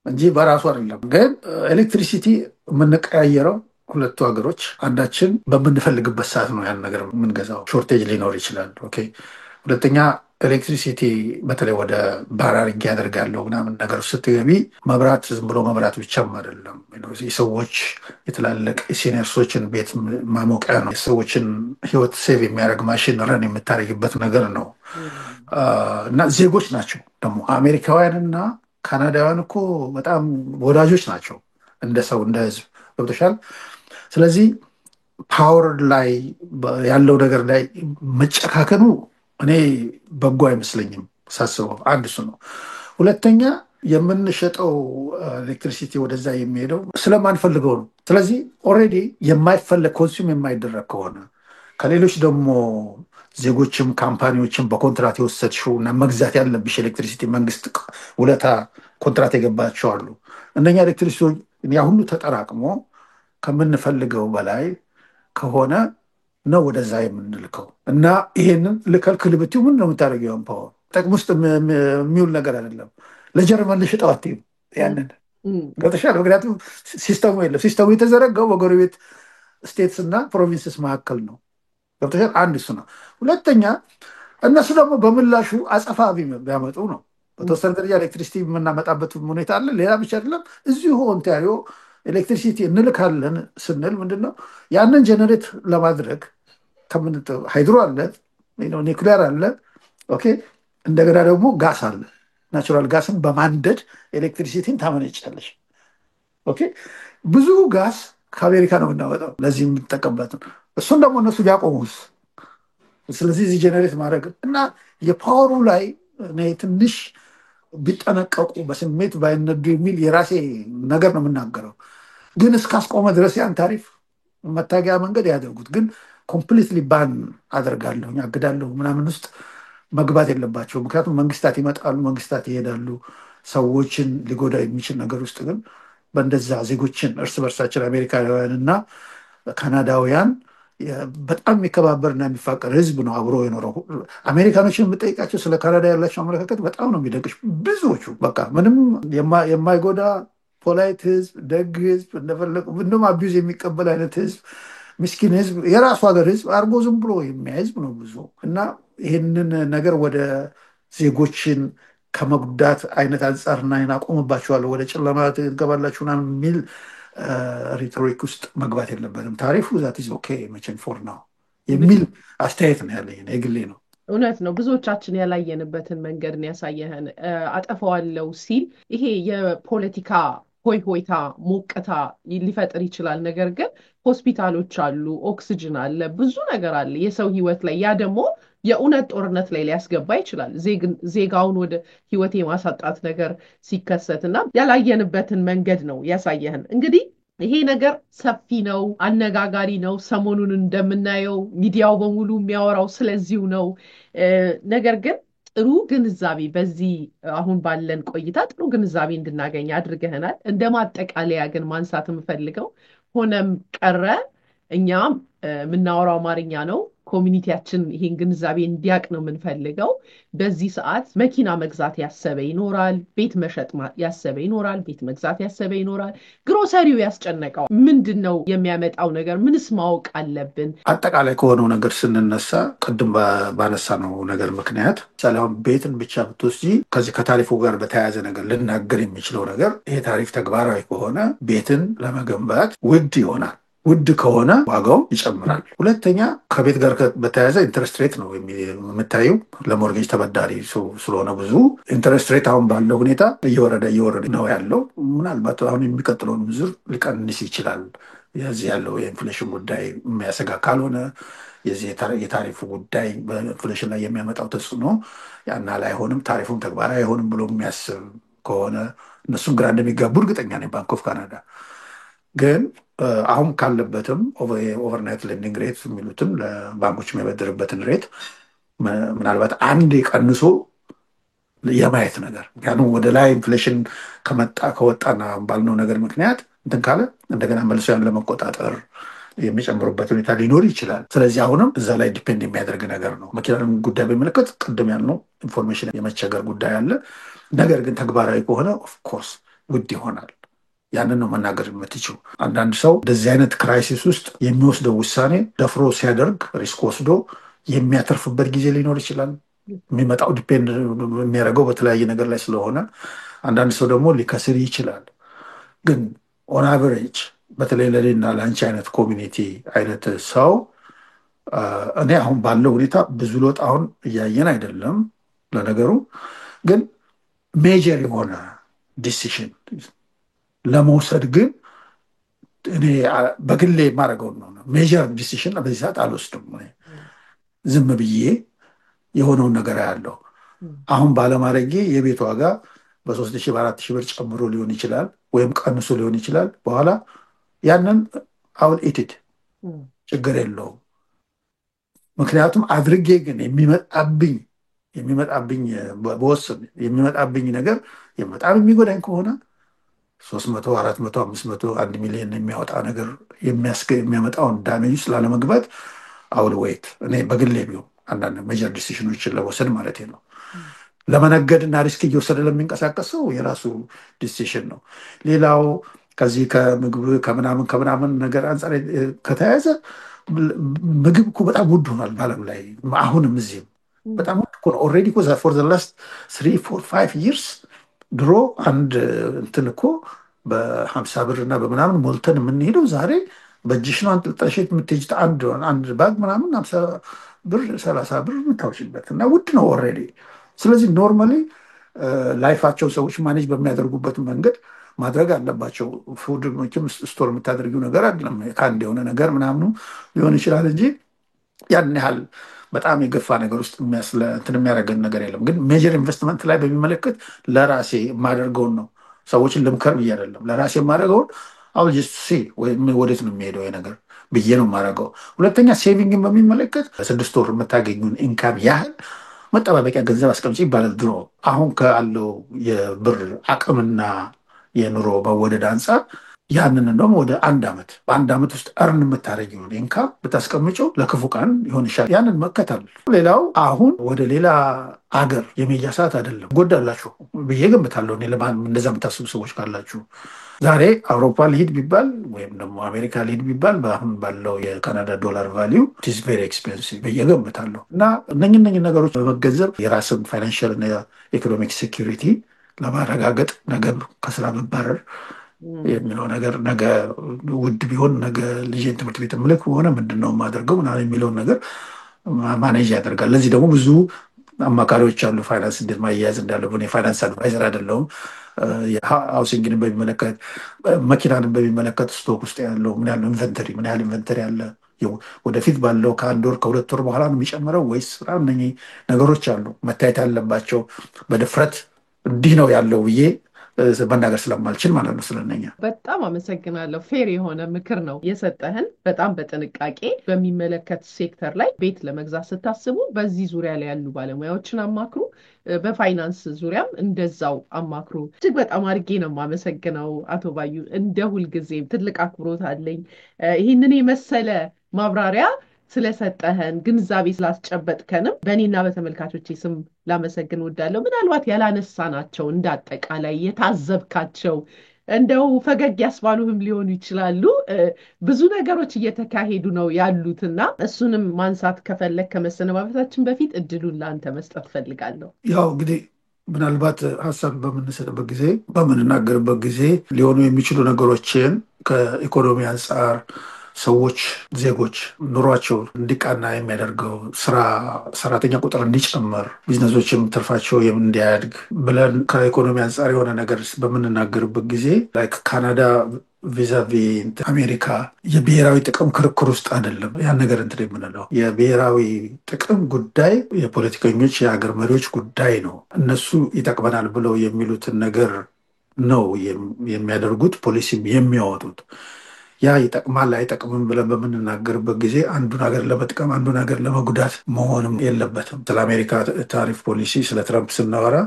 እንጂ በራሱ አይደለም። ግን ኤሌክትሪሲቲ የምንቀያየረው ሁለቱ ሀገሮች አንዳችን በምንፈልግበት ሰዓት ነው ያን ነገር የምንገዛው። ሾርቴጅ ሊኖር ይችላል። ሁለተኛ ኤሌክትሪሲቲ በተለይ ወደ ባራርጌ ያደርጋለሁ ምናምን ነገር ስትገቢ መብራት ዝም ብሎ መብራት ብቻም አይደለም። የሰዎች የትላልቅ ሲኒየርሶችን ቤት ማሞቂያ ነው። የሰዎችን ህይወት ሴቭ የሚያደርግ ማሽን ረን የምታደርግበት ነገር ነው። እና ዜጎች ናቸው ደግሞ አሜሪካውያንና ካናዳውያን እኮ በጣም ወዳጆች ናቸው እንደ ሰው እንደ ህዝብ ገብቶሻል። ስለዚህ ፓወር ላይ ያለው ነገር ላይ መጨካከኑ እኔ በጎ አይመስለኝም ሳስበው። አንድ እሱ ነው። ሁለተኛ የምንሸጠው ኤሌክትሪሲቲ ወደዛ የሚሄደው ስለማንፈልገው ነው። ስለዚህ ኦልሬዲ የማይፈለግ ኮንሱም የማይደረግ ከሆነ ከሌሎች ደግሞ ዜጎችም ካምፓኒዎችም በኮንትራት የወሰድሽው እና መግዛት ያለብሽ ኤሌክትሪሲቲ መንግስት ውለታ ኮንትራት የገባቸው አሉ። እነኛ ኤሌክትሪሲቲ ያ ሁሉ ተጠራቅሞ ከምንፈልገው በላይ ከሆነ ነው ወደዛ የምንልከው። እና ይሄንን ልከልክል ብትይው ምን ነው የምታደርጊው? ፓወር ጥቅም ውስጥ የሚውል ነገር አይደለም። ለጀርመን ልሽጠው አትይም ያንን ገብተሻል። ምክንያቱም ሲስተሙ የለም። ሲስተሙ የተዘረጋው በጎረቤት ስቴትስ እና ፕሮቪንስስ መካከል ነው። ገብተሻል። አንድ እሱ ነው። ሁለተኛ እነሱ ደግሞ በምላሹ አጸፋ ቢያመጡ ነው። በተወሰነ ደረጃ ኤሌክትሪሲቲ የምናመጣበት ሁኔታ አለ። ሌላ ብቻ አይደለም። እዚሁ ኦንታሪዮ ኤሌክትሪሲቲ እንልካለን ስንል ምንድነው ያንን ጀነሬት ለማድረግ ሃይድሮ አለ፣ ኒውክሊየር አለ፣ እንደገና ደግሞ ጋስ አለ። ናቹራል ጋስን በማንደድ ኤሌክትሪሲቲን ታመነጫለሽ። ብዙ ጋስ ከአሜሪካ ነው የምናወጣው ለዚህ የምንጠቀምበት። እሱን ደግሞ እነሱ ቢያቆሙስ? ስለዚህ እዚህ ጀነሬት ማድረግ እና የፓወሩ ላይ ትንሽ ቢጠነቀቁ በስሜት ባይነዱ የሚል የራሴ ነገር ነው የምናገረው። ግን እስካስቆመ ድረስ ያን ታሪፍ መታገያ መንገድ ያደርጉት። ግን ኮምፕሊትሊ ባን አደርጋለሁ አግዳለሁ ምናምን ውስጥ መግባት የለባቸው። ምክንያቱም መንግስታት ይመጣሉ፣ መንግስታት ይሄዳሉ። ሰዎችን ሊጎዳ የሚችል ነገር ውስጥ ግን በእንደዛ ዜጎችን እርስ በርሳችን አሜሪካውያን እና ካናዳውያን በጣም የሚከባበርና የሚፋቀር ህዝብ ነው አብሮ የኖረው። አሜሪካኖችን የምጠይቃቸው ስለ ካናዳ ያላቸው አመለካከት በጣም ነው የሚደንቅሽ። ብዙዎቹ በቃ ምንም የማይጎዳ ፖላይት ህዝብ፣ ደግ ህዝብ፣ እንደፈለጉ ምንም አቢዩዝ የሚቀበል አይነት ህዝብ፣ ምስኪን ህዝብ፣ የራሱ ሀገር ህዝብ አርጎ ዝም ብሎ የሚያ ህዝብ ነው ብዙ። እና ይህንን ነገር ወደ ዜጎችን ከመጉዳት አይነት አንጻርና አቆምባቸዋለሁ ወደ ጨለማ ትገባላችሁ ምናምን የሚል ሪቶሪክ ውስጥ መግባት የለበትም። ታሪፉ ዛት ኢዝ ኦኬ መቼም ፎር ነው የሚል አስተያየት ነው ያለኝ የግሌ ነው። እውነት ነው። ብዙዎቻችን ያላየንበትን መንገድ ነው ያሳየህን። አጠፋዋለሁ ሲል ይሄ የፖለቲካ ሆይታ ሞቅታ ሊፈጥር ይችላል። ነገር ግን ሆስፒታሎች አሉ፣ ኦክስጅን አለ፣ ብዙ ነገር አለ የሰው ህይወት ላይ። ያ ደግሞ የእውነት ጦርነት ላይ ሊያስገባ ይችላል። ዜጋውን ወደ ህይወት የማሳጣት ነገር ሲከሰት እና ያላየንበትን መንገድ ነው ያሳየህን። እንግዲህ ይሄ ነገር ሰፊ ነው፣ አነጋጋሪ ነው። ሰሞኑን እንደምናየው ሚዲያው በሙሉ የሚያወራው ስለዚሁ ነው። ነገር ግን ጥሩ ግንዛቤ በዚህ አሁን ባለን ቆይታ ጥሩ ግንዛቤ እንድናገኝ አድርገህናል። እንደ ማጠቃለያ ግን ማንሳት የምፈልገው ሆነም ቀረ እኛም የምናወራው አማርኛ ነው። ኮሚኒቲያችን ይሄን ግንዛቤ እንዲያቅ ነው የምንፈልገው። በዚህ ሰዓት መኪና መግዛት ያሰበ ይኖራል፣ ቤት መሸጥ ያሰበ ይኖራል፣ ቤት መግዛት ያሰበ ይኖራል። ግሮሰሪው ያስጨነቀው ምንድነው የሚያመጣው ነገር? ምንስ ማወቅ አለብን? አጠቃላይ ከሆነው ነገር ስንነሳ ቅድም ባነሳነው ነገር ምክንያት ሰላም ቤትን ብቻ ብትወስጂ ከዚህ ከታሪፉ ጋር በተያያዘ ነገር ልናገር የሚችለው ነገር ይሄ ታሪፍ ተግባራዊ ከሆነ ቤትን ለመገንባት ውድ ይሆናል። ውድ ከሆነ ዋጋው ይጨምራል። ሁለተኛ ከቤት ጋር በተያያዘ ኢንተረስት ሬት ነው የምታየው። ለሞርጌጅ ተበዳሪ ስለሆነ ብዙ ኢንተረስት ሬት አሁን ባለው ሁኔታ እየወረደ ነው ያለው። ምናልባት አሁን የሚቀጥለውን ዙር ሊቀንስ ይችላል። የዚህ ያለው የኢንፍሌሽን ጉዳይ የሚያሰጋ ካልሆነ የዚህ የታሪፉ ጉዳይ በኢንፍሌሽን ላይ የሚያመጣው ተጽዕኖ ያና ላይ አይሆንም፣ ታሪፉም ተግባራዊ አይሆንም ብሎ የሚያስብ ከሆነ እነሱም ግራ እንደሚጋቡ እርግጠኛ ነኝ። ባንክ ኦፍ ካናዳ ግን አሁን ካለበትም ኦቨርናይት ሌንዲንግ ሬት የሚሉትን ለባንኮች የሚያበድርበትን ሬት ምናልባት አንድ ቀንሶ የማየት ነገር ምክንያቱም ወደ ላይ ኢንፍሌሽን ከወጣና ባልነው ነገር ምክንያት እንትን ካለ እንደገና መልሶ ያን ለመቆጣጠር የሚጨምሩበት ሁኔታ ሊኖር ይችላል። ስለዚህ አሁንም እዛ ላይ ዲፔንድ የሚያደርግ ነገር ነው። መኪናን ጉዳይ በሚመለከት ቅድም ያልነው ኢንፎርሜሽን የመቸገር ጉዳይ አለ። ነገር ግን ተግባራዊ ከሆነ ኦፍኮርስ ውድ ይሆናል። ያንን ነው መናገር የምትችው። አንዳንድ ሰው እንደዚህ አይነት ክራይሲስ ውስጥ የሚወስደው ውሳኔ ደፍሮ ሲያደርግ ሪስክ ወስዶ የሚያተርፍበት ጊዜ ሊኖር ይችላል። የሚመጣው ዲፔንድ የሚያደርገው በተለያየ ነገር ላይ ስለሆነ አንዳንድ ሰው ደግሞ ሊከስር ይችላል። ግን ኦን አቨሬጅ በተለይ ለሌና ለአንቺ አይነት ኮሚኒቲ አይነት ሰው እኔ አሁን ባለው ሁኔታ ብዙ ለውጥ አሁን እያየን አይደለም። ለነገሩ ግን ሜጀር የሆነ ዲሲሽን ለመውሰድ ግን እኔ በግሌ የማደርገውን ነው። ሜጀር ዲሲሽን በዚህ ሰዓት አልወስድም። ዝም ብዬ የሆነውን ነገር ያለው አሁን ባለማድረጌ የቤት ዋጋ በ3,000 በ4,000 ብር ጨምሮ ሊሆን ይችላል ወይም ቀንሶ ሊሆን ይችላል። በኋላ ያንን አሁን ኢቲድ ችግር የለውም። ምክንያቱም አድርጌ ግን የሚመጣብኝ በወስን የሚመጣብኝ ነገር በጣም የሚጎዳኝ ከሆነ 300፣ 400፣ 500፣ 1 ሚሊዮን የሚያወጣ ነገር የሚያመጣውን ዳሜጅ ስላለመግባት አውል ወይት እኔ በግሌ ቢሆን አንዳንድ ሜጀር ዲሲሽኖችን ለመውሰድ ማለት ነው። ለመነገድ እና ሪስክ እየወሰደ ለሚንቀሳቀሰው የራሱ ዲሲሽን ነው። ሌላው ከዚህ ከምግብ ከምናምን ነገር አንጻር ከተያያዘ ምግብ እኮ በጣም ውድ ሆኗል በዓለም ላይ አሁንም እዚህም በጣም ውድ እኮ ነው። ኦልሬዲ እኮ ፎር ዘ ላስት 3፣ 4፣ 5 ይርስ ድሮ አንድ እንትን እኮ በ50 ብር እና በምናምን ሞልተን የምንሄደው ዛሬ በእጅሽ ነው አንጠልጥለሽ የምትሄጂ አንድ ባግ ምናምን 50 ብር 30 ብር የምታወጪበት እና ውድ ነው ኦልሬዲ። ስለዚህ ኖርማሊ ላይፋቸው ሰዎች ማኔጅ በሚያደርጉበት መንገድ ማድረግ አለባቸው። ፉድ መቼም ስቶር የምታደርጊው ነገር አይደለም። ከአንድ የሆነ ነገር ምናምኑ ሊሆን ይችላል እንጂ ያን ያህል በጣም የገፋ ነገር ውስጥ እንትን የሚያደርገን ነገር የለም። ግን ሜጀር ኢንቨስትመንት ላይ በሚመለከት ለራሴ የማደርገውን ነው። ሰዎችን ልምከር ብዬ አይደለም። ለራሴ የማደርገውን አሁን ጀስት ሲ ወዴት ነው የሚሄደው ነገር ብዬ ነው የማደርገው። ሁለተኛ ሴቪንግን በሚመለከት 6 ወር የምታገኙን ኢንካም ያህል መጠባበቂያ ገንዘብ አስቀምጪ ይባላል ድሮ። አሁን ካለው የብር አቅምና የኑሮ መወደድ አንጻር ያንን እንደውም ወደ 1 ዓመት በ1 ዓመት ውስጥ እርን የምታደርጊውን ኢንካም ብታስቀምጪው ለክፉ ቀን ይሆን ይሻል። ያንን መከተል። ሌላው አሁን ወደ ሌላ አገር የሜጃ ሰዓት አይደለም። ጎዳላችሁ ብዬ ገምታለሁ። እንደዛ የምታስቡ ሰዎች ካላችሁ ዛሬ አውሮፓ ሊሄድ ቢባል ወይም ደግሞ አሜሪካ ሊሄድ ቢባል በአሁን ባለው የካናዳ ዶላር ቫሊዩ ኢትስ ቬሪ ኤክስፔንሲቭ ብዬ ገምታለሁ። እና እነኝህ ነገሮች በመገንዘብ የራስን ፋይናንሻል እና ኢኮኖሚክ ሴኪሪቲ ለማረጋገጥ ነገር ከስራ መባረር የሚለው ነገር ነገ ውድ ቢሆን ነገ ልጅን ትምህርት ቤት ምልክ ሆነ ምንድነው ማድረገው ምናምን የሚለው ነገር ማኔጅ ያደርጋል። ለዚህ ደግሞ ብዙ አማካሪዎች አሉ። ፋይናንስ እንዴት ማያያዝ እንዳለብን የፋይናንስ አድቫይዘር አይደለሁም። ሃውሲንግን በሚመለከት መኪናን በሚመለከት ስቶክ ውስጥ ያለው ምን ያህል ኢንቨንተሪ አለ ወደፊት ባለው ከአንድ ወር ከሁለት ወር በኋላ ነው የሚጨምረው ወይስ እነኚህ ነገሮች አሉ መታየት ያለባቸው። በድፍረት እንዲህ ነው ያለው ብዬ መናገር ስለማልችል ማለት ነው። ስለነኛ በጣም አመሰግናለሁ። ፌር የሆነ ምክር ነው የሰጠህን። በጣም በጥንቃቄ በሚመለከት ሴክተር ላይ ቤት ለመግዛት ስታስቡ በዚህ ዙሪያ ላይ ያሉ ባለሙያዎችን አማክሩ። በፋይናንስ ዙሪያም እንደዛው አማክሩ። እጅግ በጣም አድርጌ ነው የማመሰግነው አቶ ባዩ። እንደ ሁልጊዜም ትልቅ አክብሮት አለኝ። ይህንን የመሰለ ማብራሪያ ስለሰጠህን ግንዛቤ ስላስጨበጥከንም በእኔና በተመልካቾቼ ስም ላመሰግን ወዳለሁ። ምናልባት ያላነሳናቸው እንዳጠቃላይ የታዘብካቸው እንደው ፈገግ ያስባሉህም ሊሆኑ ይችላሉ ብዙ ነገሮች እየተካሄዱ ነው ያሉትና እሱንም ማንሳት ከፈለክ ከመሰነባበታችን በፊት እድሉን ለአንተ መስጠት ፈልጋለሁ። ያው እንግዲህ ምናልባት ሀሳብ በምንሰጥበት ጊዜ በምንናገርበት ጊዜ ሊሆኑ የሚችሉ ነገሮችን ከኢኮኖሚ አንጻር ሰዎች ዜጎች ኑሯቸው እንዲቃና የሚያደርገው ሰራተኛ ቁጥር እንዲጨምር ቢዝነሶችም ትርፋቸው እንዲያድግ ብለን ከኢኮኖሚ አንጻር የሆነ ነገር በምንናገርበት ጊዜ ላይክ ካናዳ ቪዛቪ አሜሪካ የብሔራዊ ጥቅም ክርክር ውስጥ አይደለም። ያን ነገር እንትን የምንለው የብሔራዊ ጥቅም ጉዳይ የፖለቲከኞች የሀገር መሪዎች ጉዳይ ነው። እነሱ ይጠቅመናል ብለው የሚሉትን ነገር ነው የሚያደርጉት፣ ፖሊሲም የሚያወጡት። ያ ይጠቅማል አይጠቅምም ብለን በምንናገርበት ጊዜ አንዱን ሀገር ለመጥቀም አንዱን ሀገር ለመጉዳት መሆንም የለበትም። ስለ አሜሪካ ታሪፍ ፖሊሲ ስለ ትራምፕ ስናወራ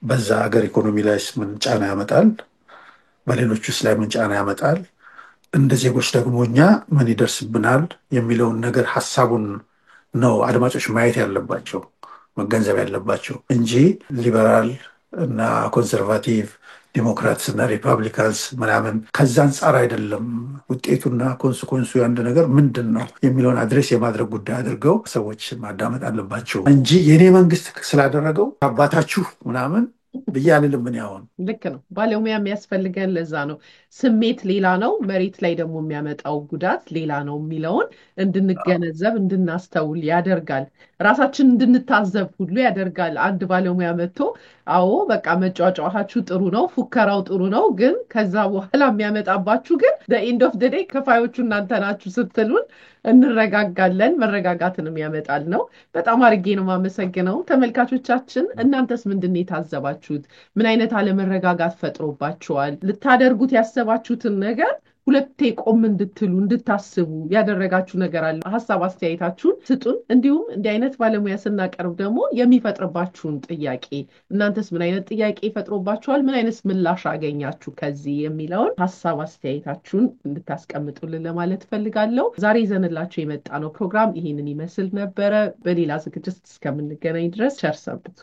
በዛ ሀገር ኢኮኖሚ ላይ ምን ጫና ያመጣል፣ በሌሎች ውስጥ ላይ ምን ጫና ያመጣል፣ እንደ ዜጎች ደግሞ እኛ ምን ይደርስብናል የሚለውን ነገር ሀሳቡን ነው አድማጮች ማየት ያለባቸው መገንዘብ ያለባቸው እንጂ ሊበራል እና ኮንሰርቫቲቭ ዲሞክራትስ እና ሪፐብሊካንስ ምናምን ከዛ አንጻር አይደለም። ውጤቱና ኮንስኮንሱ ያንድ ነገር ምንድን ነው የሚለውን አድሬስ የማድረግ ጉዳይ አድርገው ሰዎች ማዳመጥ አለባቸው እንጂ የኔ መንግስት ስላደረገው አባታችሁ ምናምን ብዬ አልልም። ምን ያሆን ልክ ነው። ባለሙያ የሚያስፈልገን ለዛ ነው። ስሜት ሌላ ነው፣ መሬት ላይ ደግሞ የሚያመጣው ጉዳት ሌላ ነው የሚለውን እንድንገነዘብ እንድናስተውል ያደርጋል። ራሳችን እንድንታዘብ ሁሉ ያደርጋል። አንድ ባለሙያ መጥቶ አዎ በቃ መጫጫዋችሁ ጥሩ ነው፣ ፉከራው ጥሩ ነው፣ ግን ከዛ በኋላ የሚያመጣባችሁ ግን ኤንድ ኦፍ ዘ ዴይ ከፋዮቹ እናንተ ናችሁ ስትሉን እንረጋጋለን። መረጋጋትንም ያመጣል ነው። በጣም አድርጌ ነው የማመሰግነው። ተመልካቾቻችን እናንተስ ምንድን ነው የታዘባችሁት? ምን አይነት አለመረጋጋት ፈጥሮባችኋል? ልታደርጉት ያሰባችሁትን ነገር ሁለቴ ቆም እንድትሉ እንድታስቡ ያደረጋችሁ ነገር አለ? ሀሳብ አስተያየታችሁን ስጡን። እንዲሁም እንዲህ አይነት ባለሙያ ስናቀርብ ደግሞ የሚፈጥርባችሁን ጥያቄ እናንተስ ምን አይነት ጥያቄ ይፈጥሮባችኋል? ምን አይነት ምላሽ አገኛችሁ ከዚህ የሚለውን ሀሳብ አስተያየታችሁን እንድታስቀምጡልን ለማለት ፈልጋለሁ። ዛሬ ይዘንላችሁ የመጣ ነው ፕሮግራም ይህንን ይመስል ነበረ። በሌላ ዝግጅት እስከምንገናኝ ድረስ ቸር ሰንብቱ።